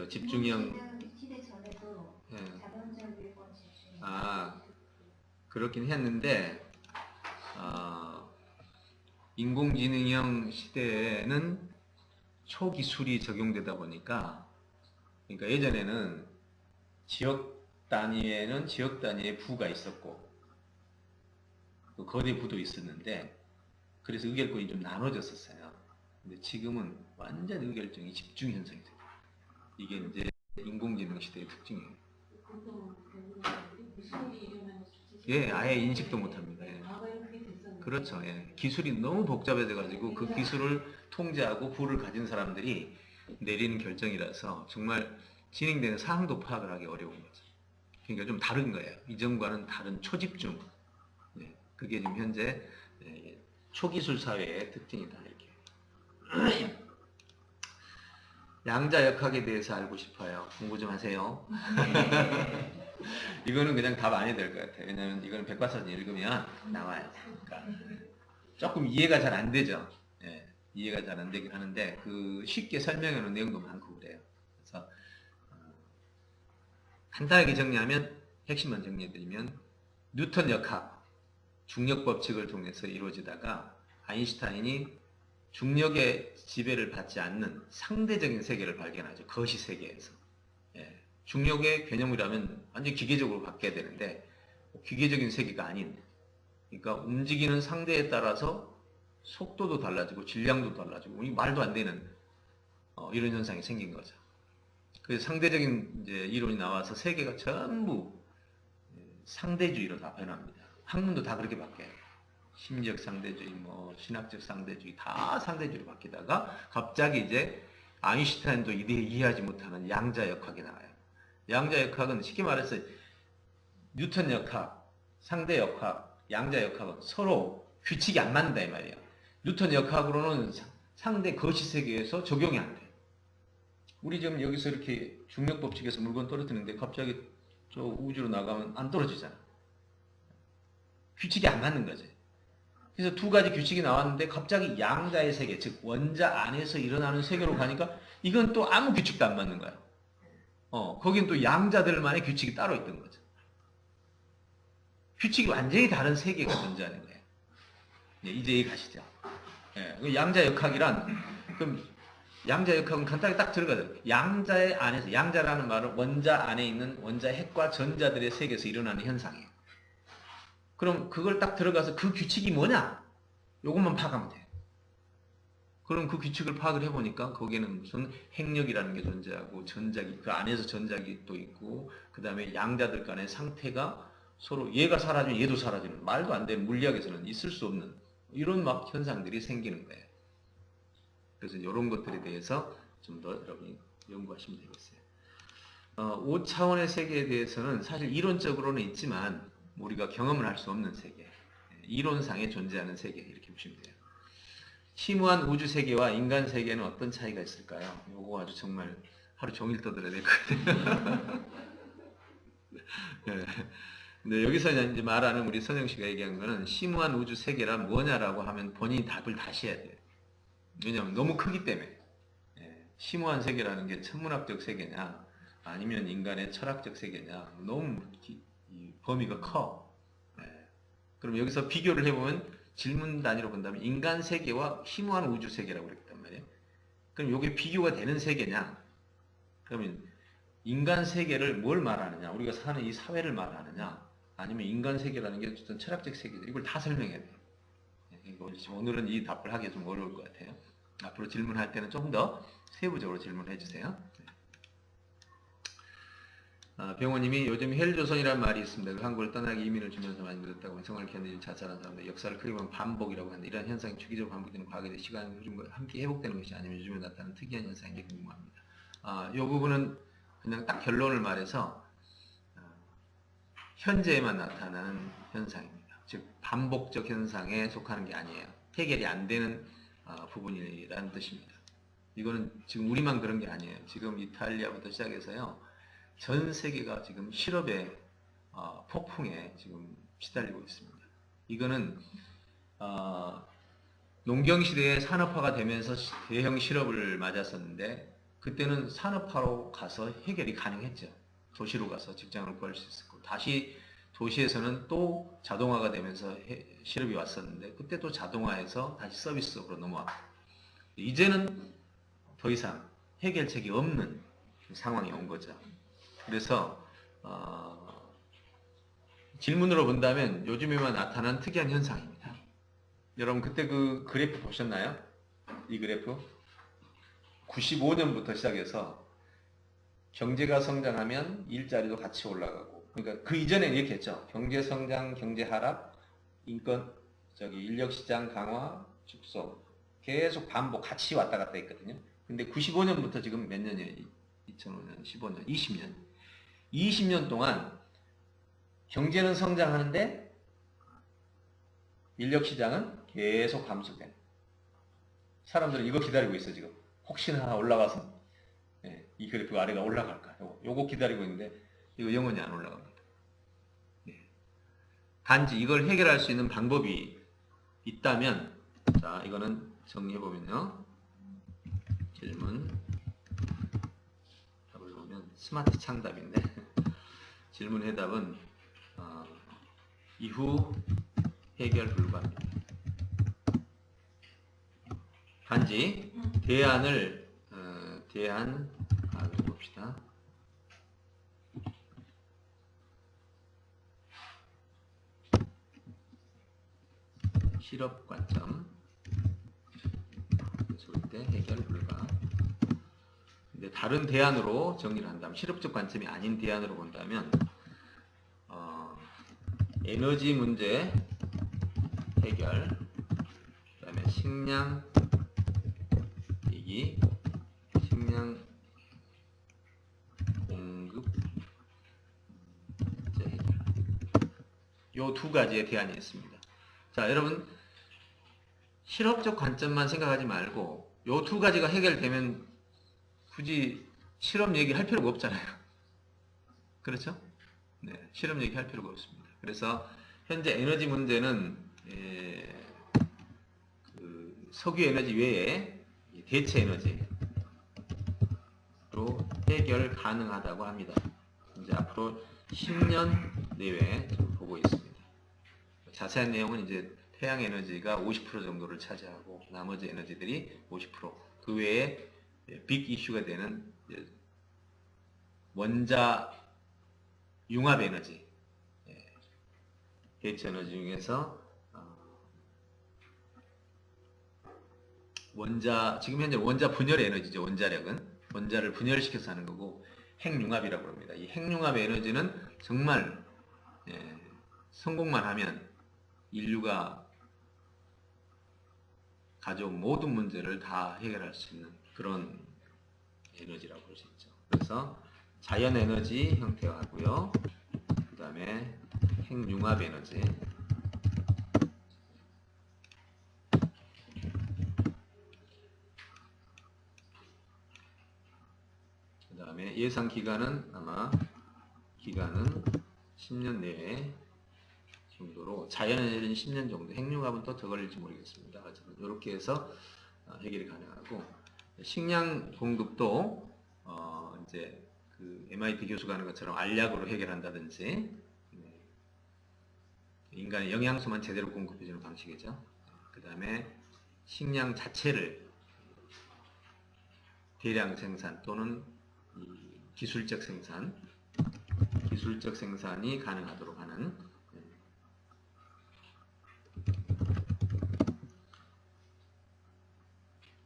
집중형 인공지능 시대 전에도 자본적 의결권 제시. 그렇긴 했는데 인공지능형 시대에는 초기술이 적용되다 보니까 그러니까 예전에는 지역 단위에는 지역 단위의 부가 있었고 거대 부도 있었는데 그래서 의결권이 좀 나눠졌었어요. 근데 지금은 완전 의결권이 집중 현상이 돼요. 이게 이제 인공지능 시대의 특징이에요. 예, 아예 인식도 못합니다. 예. 그렇죠. 예. 기술이 너무 복잡해져가지고 그 기술을 통제하고 부를 가진 사람들이 내리는 결정이라서 정말 진행되는 사항도 파악을 하기 어려운 거죠. 그러니까 좀 다른 거예요. 이전과는 다른 초집중. 예. 그게 지금 현재 초기술 사회의 특징이다. 이렇게. 양자역학에 대해서 알고 싶어요. 공부 좀 하세요. 이거는 그냥 답 안 해도 될 것 같아요. 왜냐면 이거는 백과사전 읽으면 나와요. 그러니까 조금 이해가 잘 안 되죠. 예, 이해가 잘 안 되긴 하는데 그 쉽게 설명해 놓은 내용도 많고 그래요. 그래서 간단하게 정리하면 핵심만 정리해드리면 뉴턴 역학, 중력 법칙을 통해서 이루어지다가 아인슈타인이 중력의 지배를 받지 않는 상대적인 세계를 발견하죠. 거시 세계에서. 예, 중력의 개념이라면 완전 기계적으로 바뀌어야 되는데 기계적인 세계가 아닌, 그러니까 움직이는 상대에 따라서 속도도 달라지고 질량도 달라지고 말도 안 되는 이런 현상이 생긴 거죠. 그래서 상대적인 이제 이론이 나와서 세계가 전부 상대주의로 다 변합니다. 학문도 다 그렇게 바뀌어요. 심리적 상대주의, 신학적 상대주의 다 상대주의로 바뀌다가 갑자기 이제 아인슈타인도 이해하지 못하는 양자역학이 나와요. 양자역학은 쉽게 말해서 뉴턴 역학, 상대 역학, 양자 역학은 서로 규칙이 안 맞는다 이 말이에요. 뉴턴 역학으로는 상대 거시 세계에서 적용이 안 돼. 우리 지금 여기서 이렇게 중력 법칙에서 물건 떨어뜨리는데 갑자기 저 우주로 나가면 안 떨어지잖아. 규칙이 안 맞는 거지. 그래서 두 가지 규칙이 나왔는데 갑자기 양자의 세계, 즉 원자 안에서 일어나는 세계로 가니까 이건 또 아무 규칙도 안 맞는 거야. 거긴 또 양자들만의 규칙이 따로 있던 거죠. 규칙이 완전히 다른 세계가 존재하는 거예요. 네, 이제 이해가시죠? 네, 양자 역학이란, 그럼 양자 역학은 간단히 딱 들어가죠. 양자의 안에서, 양자라는 말은 원자 안에 있는 원자 핵과 전자들의 세계에서 일어나는 현상이에요. 그럼 그걸 딱 들어가서 그 규칙이 뭐냐? 요것만 파악하면 돼요. 그럼 그 규칙을 파악을 해보니까 거기에는 무슨 핵력이라는 게 존재하고 전자기, 그 안에서 전자기 또 있고, 그 다음에 양자들 간의 상태가 서로 얘가 사라지면 얘도 사라지는, 말도 안 되는, 물리학에서는 있을 수 없는 이런 막 현상들이 생기는 거예요. 그래서 이런 것들에 대해서 좀 더 여러분이 연구하시면 되겠어요. 5차원의 세계에 대해서는 사실 이론적으로는 있지만 우리가 경험을 할 수 없는 세계, 이론상에 존재하는 세계, 이렇게 보시면 돼요. 심오한 우주 세계와 인간 세계는 어떤 차이가 있을까요? 요거 아주 정말 하루 종일 떠들어야 될 것 같아요. 네. 근데 여기서 이제 말하는 우리 선영 씨가 얘기한 거는 심오한 우주 세계란 뭐냐라고 하면 본인이 답을 다시 해야 돼요. 왜냐하면 너무 크기 때문에. 심오한 세계라는 게 천문학적 세계냐, 아니면 인간의 철학적 세계냐, 너무 이 범위가 커. 그럼 여기서 비교를 해보면 질문 단위로 본다면 인간 세계와 심오한 우주 세계라고 그랬단 말이에요. 그럼 이게 비교가 되는 세계냐? 그러면 인간 세계를 뭘 말하느냐? 우리가 사는 이 사회를 말하느냐? 아니면 인간 세계라는 게 어떤 철학적 세계죠. 이걸 다 설명해야 돼요. 오늘은 이 답을 하기 좀 어려울 것 같아요. 앞으로 질문할 때는 조금 더 세부적으로 질문해 주세요. 병호님이 요즘 헬조선이라는 말이 있습니다. 한국을 떠나기 이민을 주면서 많이 늘었다고 성을 견디는 자살한 사람들, 역사를 크게 보면 반복이라고 하는데 이러한 현상이 주기적으로 반복되는 과거의 시간과 요즘과 함께 회복되는 것이 아니면 요즘에 나타나는 특이한 현상인지 궁금합니다. 이 부분은 그냥 딱 결론을 말해서 현재에만 나타나는 현상입니다. 즉 반복적 현상에 속하는 게 아니에요. 해결이 안 되는 부분이라는 뜻입니다. 이거는 지금 우리만 그런 게 아니에요. 지금 이탈리아부터 시작해서요. 전 세계가 지금 실업의 폭풍에 지금 시달리고 있습니다. 이거는 농경시대에 산업화가 되면서 대형 실업을 맞았었는데 그때는 산업화로 가서 해결이 가능했죠. 도시로 가서 직장을 구할 수 있었고 다시 도시에서는 또 자동화가 되면서 실업이 왔었는데 그때 또 자동화해서 다시 서비스업으로 넘어왔고 이제는 더 이상 해결책이 없는 상황이 온 거죠. 그래서 질문으로 본다면 요즘에만 나타난 특이한 현상입니다. 여러분 그때 그 그래프 보셨나요? 이 그래프 95년부터 시작해서 경제가 성장하면 일자리도 같이 올라가고 그러니까 그 이전에 이렇게 했죠. 경제 성장, 경제 하락, 인력 시장 강화, 축소 계속 반복 같이 왔다 갔다 했거든요. 근데 95년부터 지금 몇 년이에요? 2005년, 15년, 20년. 20년 동안 경제는 성장하는데 인력 시장은 계속 감소돼. 사람들은 이거 기다리고 있어 지금. 혹시나 올라가서 이 그래프 아래가 올라갈까? 요거 기다리고 있는데 이거 영원히 안 올라갑니다. 단지 이걸 해결할 수 있는 방법이 있다면 자 이거는 정리해보면요. 질문 답을 보면 스마트 창답인데 질문 해답은 이후 해결 불가입니다. 단지 대안을 봅시다. 실업 관점 절대 해결 불가. 근데 다른 대안으로 정리를 한다면 실업적 관점이 아닌 대안으로 본다면 에너지 문제 해결, 그 다음에 식량 위기, 식량 공급 문제 해결 요 두 가지의 대안이 있습니다. 자, 여러분 실업적 관점만 생각하지 말고 요 두 가지가 해결되면 굳이 실업 얘기할 필요가 없잖아요. 그렇죠? 네, 실업 얘기할 필요가 없습니다. 그래서 현재 에너지 문제는 그 석유 에너지 외에 대체 에너지로 해결 가능하다고 합니다. 이제 앞으로 10년 내외 보고 있습니다. 자세한 내용은 이제 태양 에너지가 50% 정도를 차지하고 나머지 에너지들이 50%, 그 외에 빅 이슈가 되는 원자 융합 에너지, 대체 에너지 중에서 지금 현재 원자 분열 에너지죠. 원자력은 원자를 분열시켜서 하는 거고 핵융합이라고 합니다. 이 핵융합 에너지는 정말 성공만 하면 인류가 가져온 모든 문제를 다 해결할 수 있는 그런 에너지라고 볼 수 있죠. 그래서 자연 에너지 형태하고요. 그 다음에 핵융합 에너지, 그 다음에 예상 기간은 아마 10년 내에 정도로, 자연 에너지는 10년 정도, 핵융합은 또 더 걸릴지 모르겠습니다. 이렇게 해서 해결이 가능하고, 식량 공급도 이제 그 MIT 교수가 하는 것처럼 알약으로 해결한다든지, 인간의 영양소만 제대로 공급해주는 방식이죠. 그 다음에 식량 자체를 대량 생산 또는 기술적 생산이 가능하도록 하는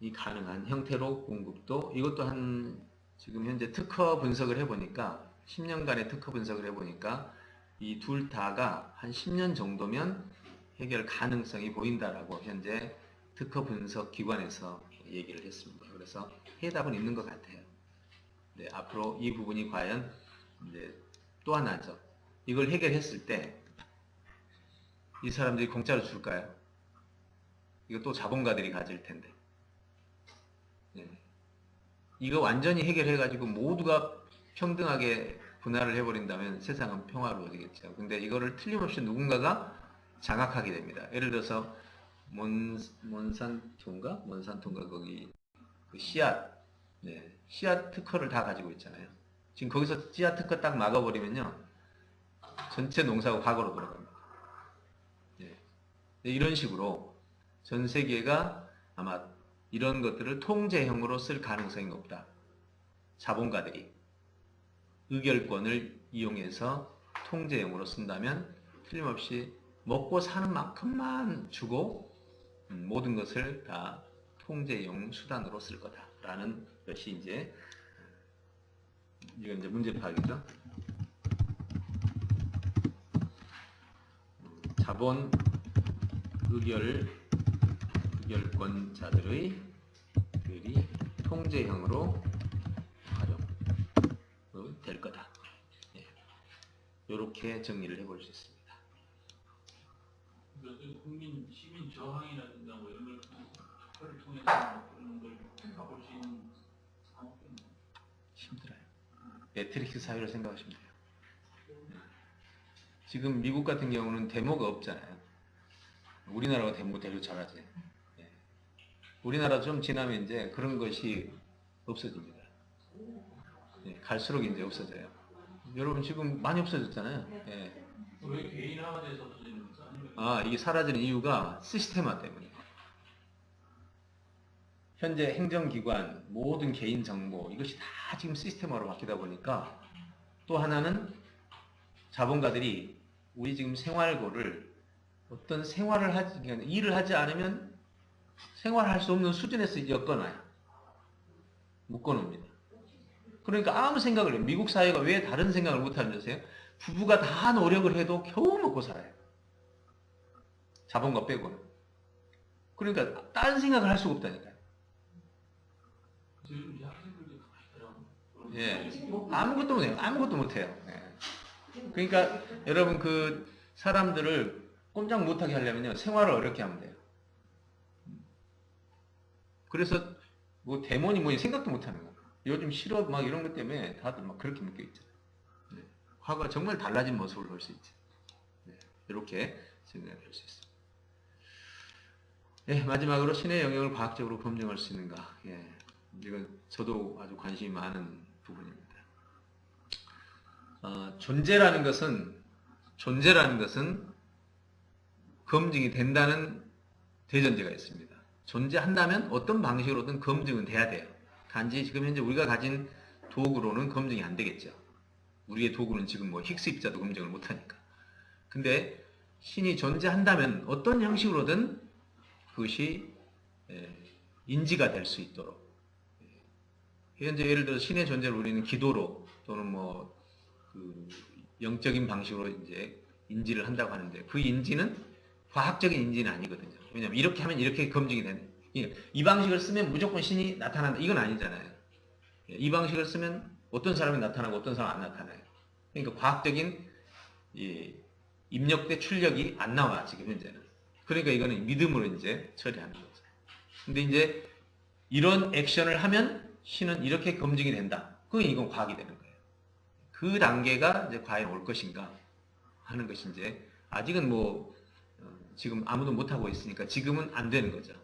이 가능한 형태로 공급도, 이것도 지금 현재 특허 분석을 해보니까 10년간의 특허 분석을 해보니까 이 둘 다가 한 10년 정도면 해결 가능성이 보인다라고 현재 특허 분석 기관에서 얘기를 했습니다. 그래서 해답은 있는 것 같아요. 네, 앞으로 이 부분이 과연 이제 또 하나죠. 이걸 해결했을 때 이 사람들이 공짜로 줄까요? 이거 또 자본가들이 가질 텐데. 네. 이거 완전히 해결해가지고 모두가 평등하게 분할을 해버린다면 세상은 평화로워지겠죠. 근데 이거를 틀림없이 누군가가 장악하게 됩니다. 예를 들어서 몬산토인가 거기 그 씨앗, 씨앗 특허를 다 가지고 있잖아요. 지금 거기서 씨앗 특허 딱 막아버리면요, 전체 농사가 과거로 돌아갑니다. 이런 식으로 전 세계가 아마 이런 것들을 통제형으로 쓸 가능성이 높다. 자본가들이 의결권을 이용해서 통제형으로 쓴다면 틀림없이 먹고 사는 만큼만 주고 모든 것을 다 통제용 수단으로 쓸 거다라는 것이 이제 문제 파악이죠. 자본 의결권자들이 통제형으로 활용될 거다. 이렇게 정리를 해볼 수 있습니다. 시민 저항이라든가 뭐 이런 걸 특허를 통해서 그런 걸 바꿀 수 있는 상황은 힘들어요. 매트릭스 사회를 생각하시면 돼요. 지금 미국 같은 경우는 데모가 없잖아요. 우리나라가 데모 되게 잘하지. 우리나라 좀 지나면 이제 그런 것이 없어집니다. 갈수록 이제 없어져요. 여러분 지금 많이 없어졌잖아요. 왜 개인화돼서 없어지는 거죠? 이게 사라지는 이유가 시스템화 때문에. 현재 행정기관, 모든 개인 정보, 이것이 다 지금 시스템화로 바뀌다 보니까, 또 하나는 자본가들이 우리 지금 생활고를 어떤 일을 하지 않으면 생활할 수 없는 수준에서 엮어놔요. 묶어놓습니다. 그러니까 아무 생각을 해요. 미국 사회가 왜 다른 생각을 못하는지 아세요? 부부가 다 노력을 해도 겨우 먹고 살아요. 자본가 빼고는. 그러니까 다른 생각을 할 수가 없다니까요. 지금 학생들도 많이 있더라고요. 아무것도 못해요. 그러니까 여러분 그 사람들을 꼼짝 못하게 하려면요, 생활을 어렵게 하면 돼요. 그래서 뭐 데모니 뭐 생각도 못하는 거. 요즘 실업 막 이런 것 때문에 다들 막 그렇게 묶여 있잖아요. 네. 과거가 정말 달라진 모습을 볼 수 있죠. 네. 이렇게 생각해 볼 수 있습니다. 예, 마지막으로 신의 영역을 과학적으로 검증할 수 있는가? 예, 이건 저도 아주 관심이 많은 부분입니다. 존재라는 것은 검증이 된다는 대전제가 있습니다. 존재한다면 어떤 방식으로든 검증은 돼야 돼요. 단지 지금 현재 우리가 가진 도구로는 검증이 안 되겠죠. 우리의 도구는 지금 뭐 힉스 입자도 검증을 못하니까. 근데 신이 존재한다면 어떤 형식으로든 그것이 인지가 될 수 있도록, 현재 예를 들어 신의 존재를 우리는 기도로 또는 뭐 그 영적인 방식으로 이제 인지를 한다고 하는데, 그 인지는 과학적인 인지는 아니거든요. 왜냐하면 이렇게 하면 이렇게 검증이 되는, 이 방식을 쓰면 무조건 신이 나타난다, 이건 아니잖아요. 이 방식을 쓰면 어떤 사람이 나타나고 어떤 사람은 안 나타나요. 그러니까 과학적인 입력대 출력이 안 나와, 지금 현재는. 그러니까 이거는 믿음으로 이제 처리하는 거죠. 근데 이제 이런 액션을 하면 신은 이렇게 검증이 된다. 그건 이건 과학이 되는 거예요. 그 단계가 이제 과연 올 것인가 하는 것이 이제 아직은 뭐 지금 아무도 못 하고 있으니까 지금은 안 되는 거죠.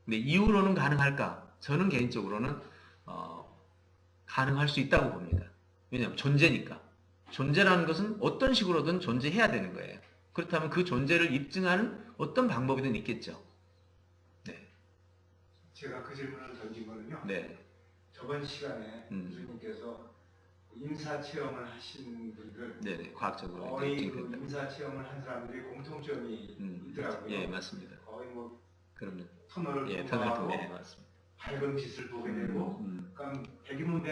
근데 이후로는 가능할까? 저는 개인적으로는 가능할 수 있다고 봅니다. 왜냐하면 존재니까. 존재라는 것은 어떤 식으로든 존재해야 되는 거예요. 그렇다면 그 존재를 입증하는 어떤 방법이든 있겠죠. 네. 제가 그 질문을 던진 거는요. 네. 저번 시간에 교수님께서 임사 체험을 하신 분들, 네네. 과학적으로 거의 그 입증된다. 임사 체험을 한 사람들이 공통점이 있더라고요. 예, 맞습니다. 거의 뭐 그럼요. 터널을 예, 터널 통과하고 통해 맞습니다. 밝은 빛을 보게 되고, 그러니까 백이면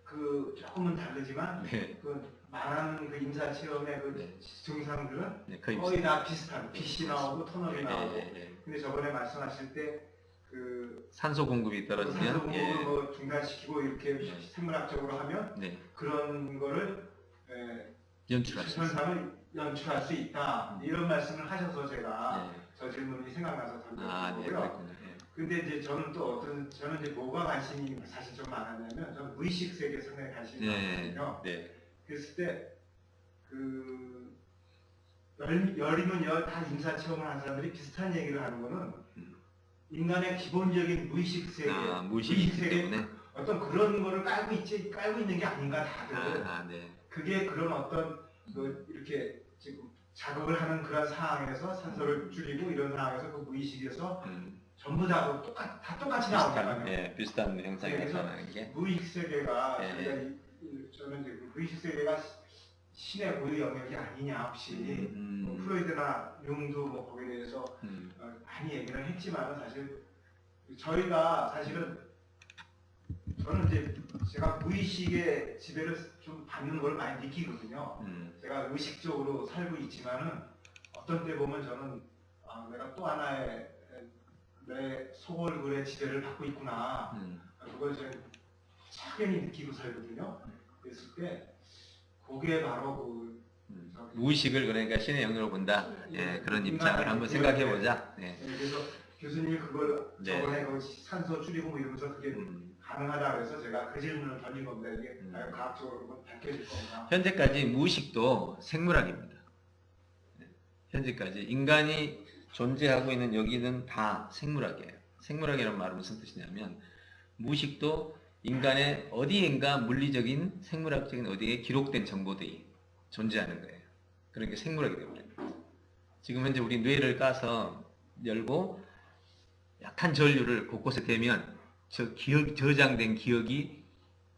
그 조금은 다르지만 네. 그 많은 그 임사 체험의 그 네. 증상들은 네, 거의 거의 다 비슷한, 빛이 나오고 터널이 예, 나오고. 예, 예. 근데 저번에 말씀하실 때 그 산소 공급이 산소 떨어지면 공급을 뭐 중단시키고 이렇게 네. 생물학적으로 하면 네. 그런 거를 연출할 수 있어요. 현상을 연출할 수 있다, 이런 말씀을 하셔서 제가 네. 저 질문이 생각나서 던진 아, 네, 거고요. 그렇군요. 예. 근데 이제 저는 또 저는 이제 뭐가 관심이 사실 좀 많았냐면, 저는 무의식 세계에 상당히 관심이 네. 많거든요. 네. 그랬을 때 그 열이면 다 임사 체험을 한 사람들이 비슷한 얘기를 하는 거는 인간의 기본적인 무의식 세계, 무의식이기 세계 때문에. 어떤 그런 거를 깔고 있는 게 아닌가 다들. 네. 그게 그런 어떤 그 이렇게 지금 작업을 하는 그런 상황에서 산소를 줄이고 이런 상황에서 그 무의식에서 전부 다 똑같이 나오잖아요. 예, 비슷한 형상이 네, 그래서 나타나는 게. 무의식 세계가 예, 저는 이제 그 무의식 세계가 신의 고유 영역이 아니냐 혹시 뭐 프로이드나 융도 뭐 거기에 대해서 많이 얘기를 했지만, 사실 저희가 사실은 저는 이제 제가 무의식의 지배를 좀 받는 걸 많이 느끼거든요. 제가 의식적으로 살고 있지만은 어떤 때 보면 저는 내가 또 하나의 내 소골굴의 지배를 받고 있구나. 그걸 저는 확연히 느끼고 살거든요. 그랬을 때 그게 바로 그 무의식을 그러니까 신의 영역으로 본다. 예, 그런 입장을 한번 생각해 보자. 네. 그래서 교수님이 그걸 네. 저번에 그 산소 줄이고 뭐 이러면서 그게 가능하다 그래서 제가 그 질문을 던진 겁니다. 이게 과학적으로 밝혀질 건가? 현재까지 무의식도 생물학입니다. 네. 현재까지 인간이 존재하고 있는 여기는 다 생물학이에요. 생물학이라는 말은 무슨 뜻이냐면, 무의식도 인간의 어디인가 물리적인 생물학적인 어디에 기록된 정보들이 존재하는 거예요. 그러니까 생물학이 되어버립니다. 지금 현재 우리 뇌를 까서 열고 약한 전류를 곳곳에 대면 저장된 기억이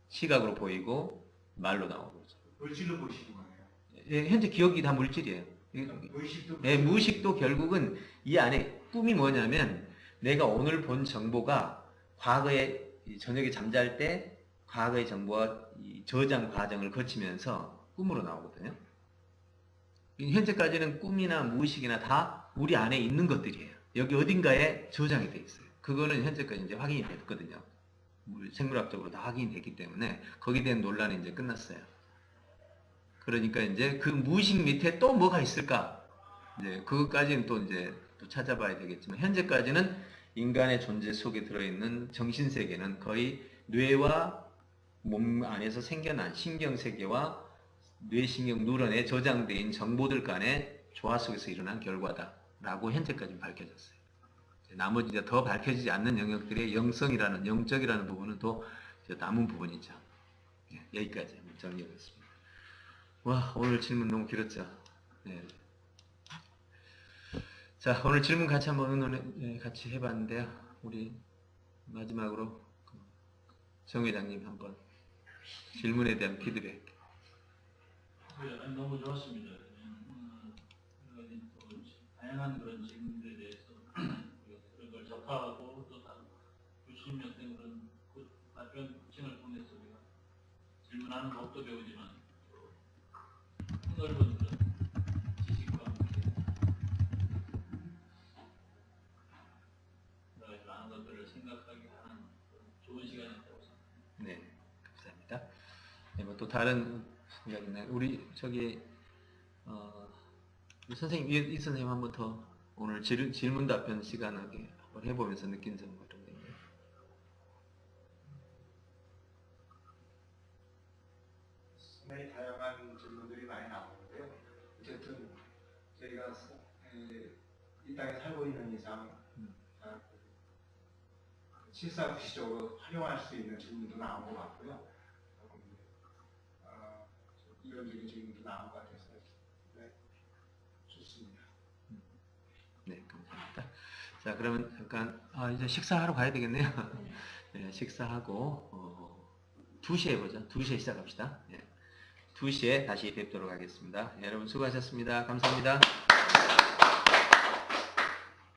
시각으로 보이고 말로 나오고. 물질로 보시는 거예요. 예, 현재 기억이 다 물질이에요. 무의식도 예, 무의식도 결국은 이 안에 꿈이 뭐냐면, 내가 오늘 본 정보가 과거에 저녁에 잠잘 때 과거의 정보와 이 저장 과정을 거치면서 꿈으로 나오거든요. 현재까지는 꿈이나 무의식이나 다 우리 안에 있는 것들이에요. 여기 어딘가에 저장이 돼 있어요. 그거는 현재까지 이제 확인이 됐거든요. 생물학적으로 다 확인이 됐기 때문에 거기에 대한 논란이 이제 끝났어요. 그러니까 이제 그 무의식 밑에 또 뭐가 있을까? 이제 그것까지는 또 이제 또 찾아봐야 되겠지만 현재까지는 인간의 존재 속에 들어있는 정신 세계는 거의 뇌와 몸 안에서 생겨난 신경 세계와 뇌신경 누런에 저장된 정보들 간의 조화 속에서 일어난 결과다라고 현재까지 밝혀졌어요. 나머지 이제 더 밝혀지지 않는 영역들의 영성이라는 영적이라는 부분은 또 남은 부분이죠. 여기까지 정리하겠습니다. 와, 오늘 질문 너무 길었죠. 네. 자, 오늘 질문 같이 한번 같이 해봤는데요. 우리 마지막으로 정 회장님 한번 질문에 대한 피드백. 네, 너무 좋았습니다. 여러 가지 또 다양한 그런 질문들에 대해서 그런 걸 접하고 또 교수님 같은 그런 답변 코칭을 통해서 우리가 질문하는 법도 배우지만 또 넓은 그런 지식과 함께 여러 가지 많은 것들을 생각하게 하는 좋은 시간이었다고 생각합니다. 네, 감사합니다. 네, 뭐 또 다른 생각이나요? 우리 저기 우리 선생님 이 선생님 한번 더 오늘 질문 답변 시간하게 한번 해보면서 느낀 점 같은 거 있나요? 상당히 다양한 질문들이 많이 나오는데요. 어쨌든 저희가 이 땅에 살고 있는 이상 실사구시적으로 활용할 수 있는 질문도 나온 것 같고요. 이론적인 질문도 나온 것 같아서 네, 좋습니다. 네, 감사합니다. 자, 그러면 잠깐 이제 식사하러 가야 되겠네요. 네, 식사하고 2시에 보죠. 2시에 시작합시다. 네, 2시에 다시 뵙도록 하겠습니다. 네, 여러분 수고하셨습니다. 감사합니다.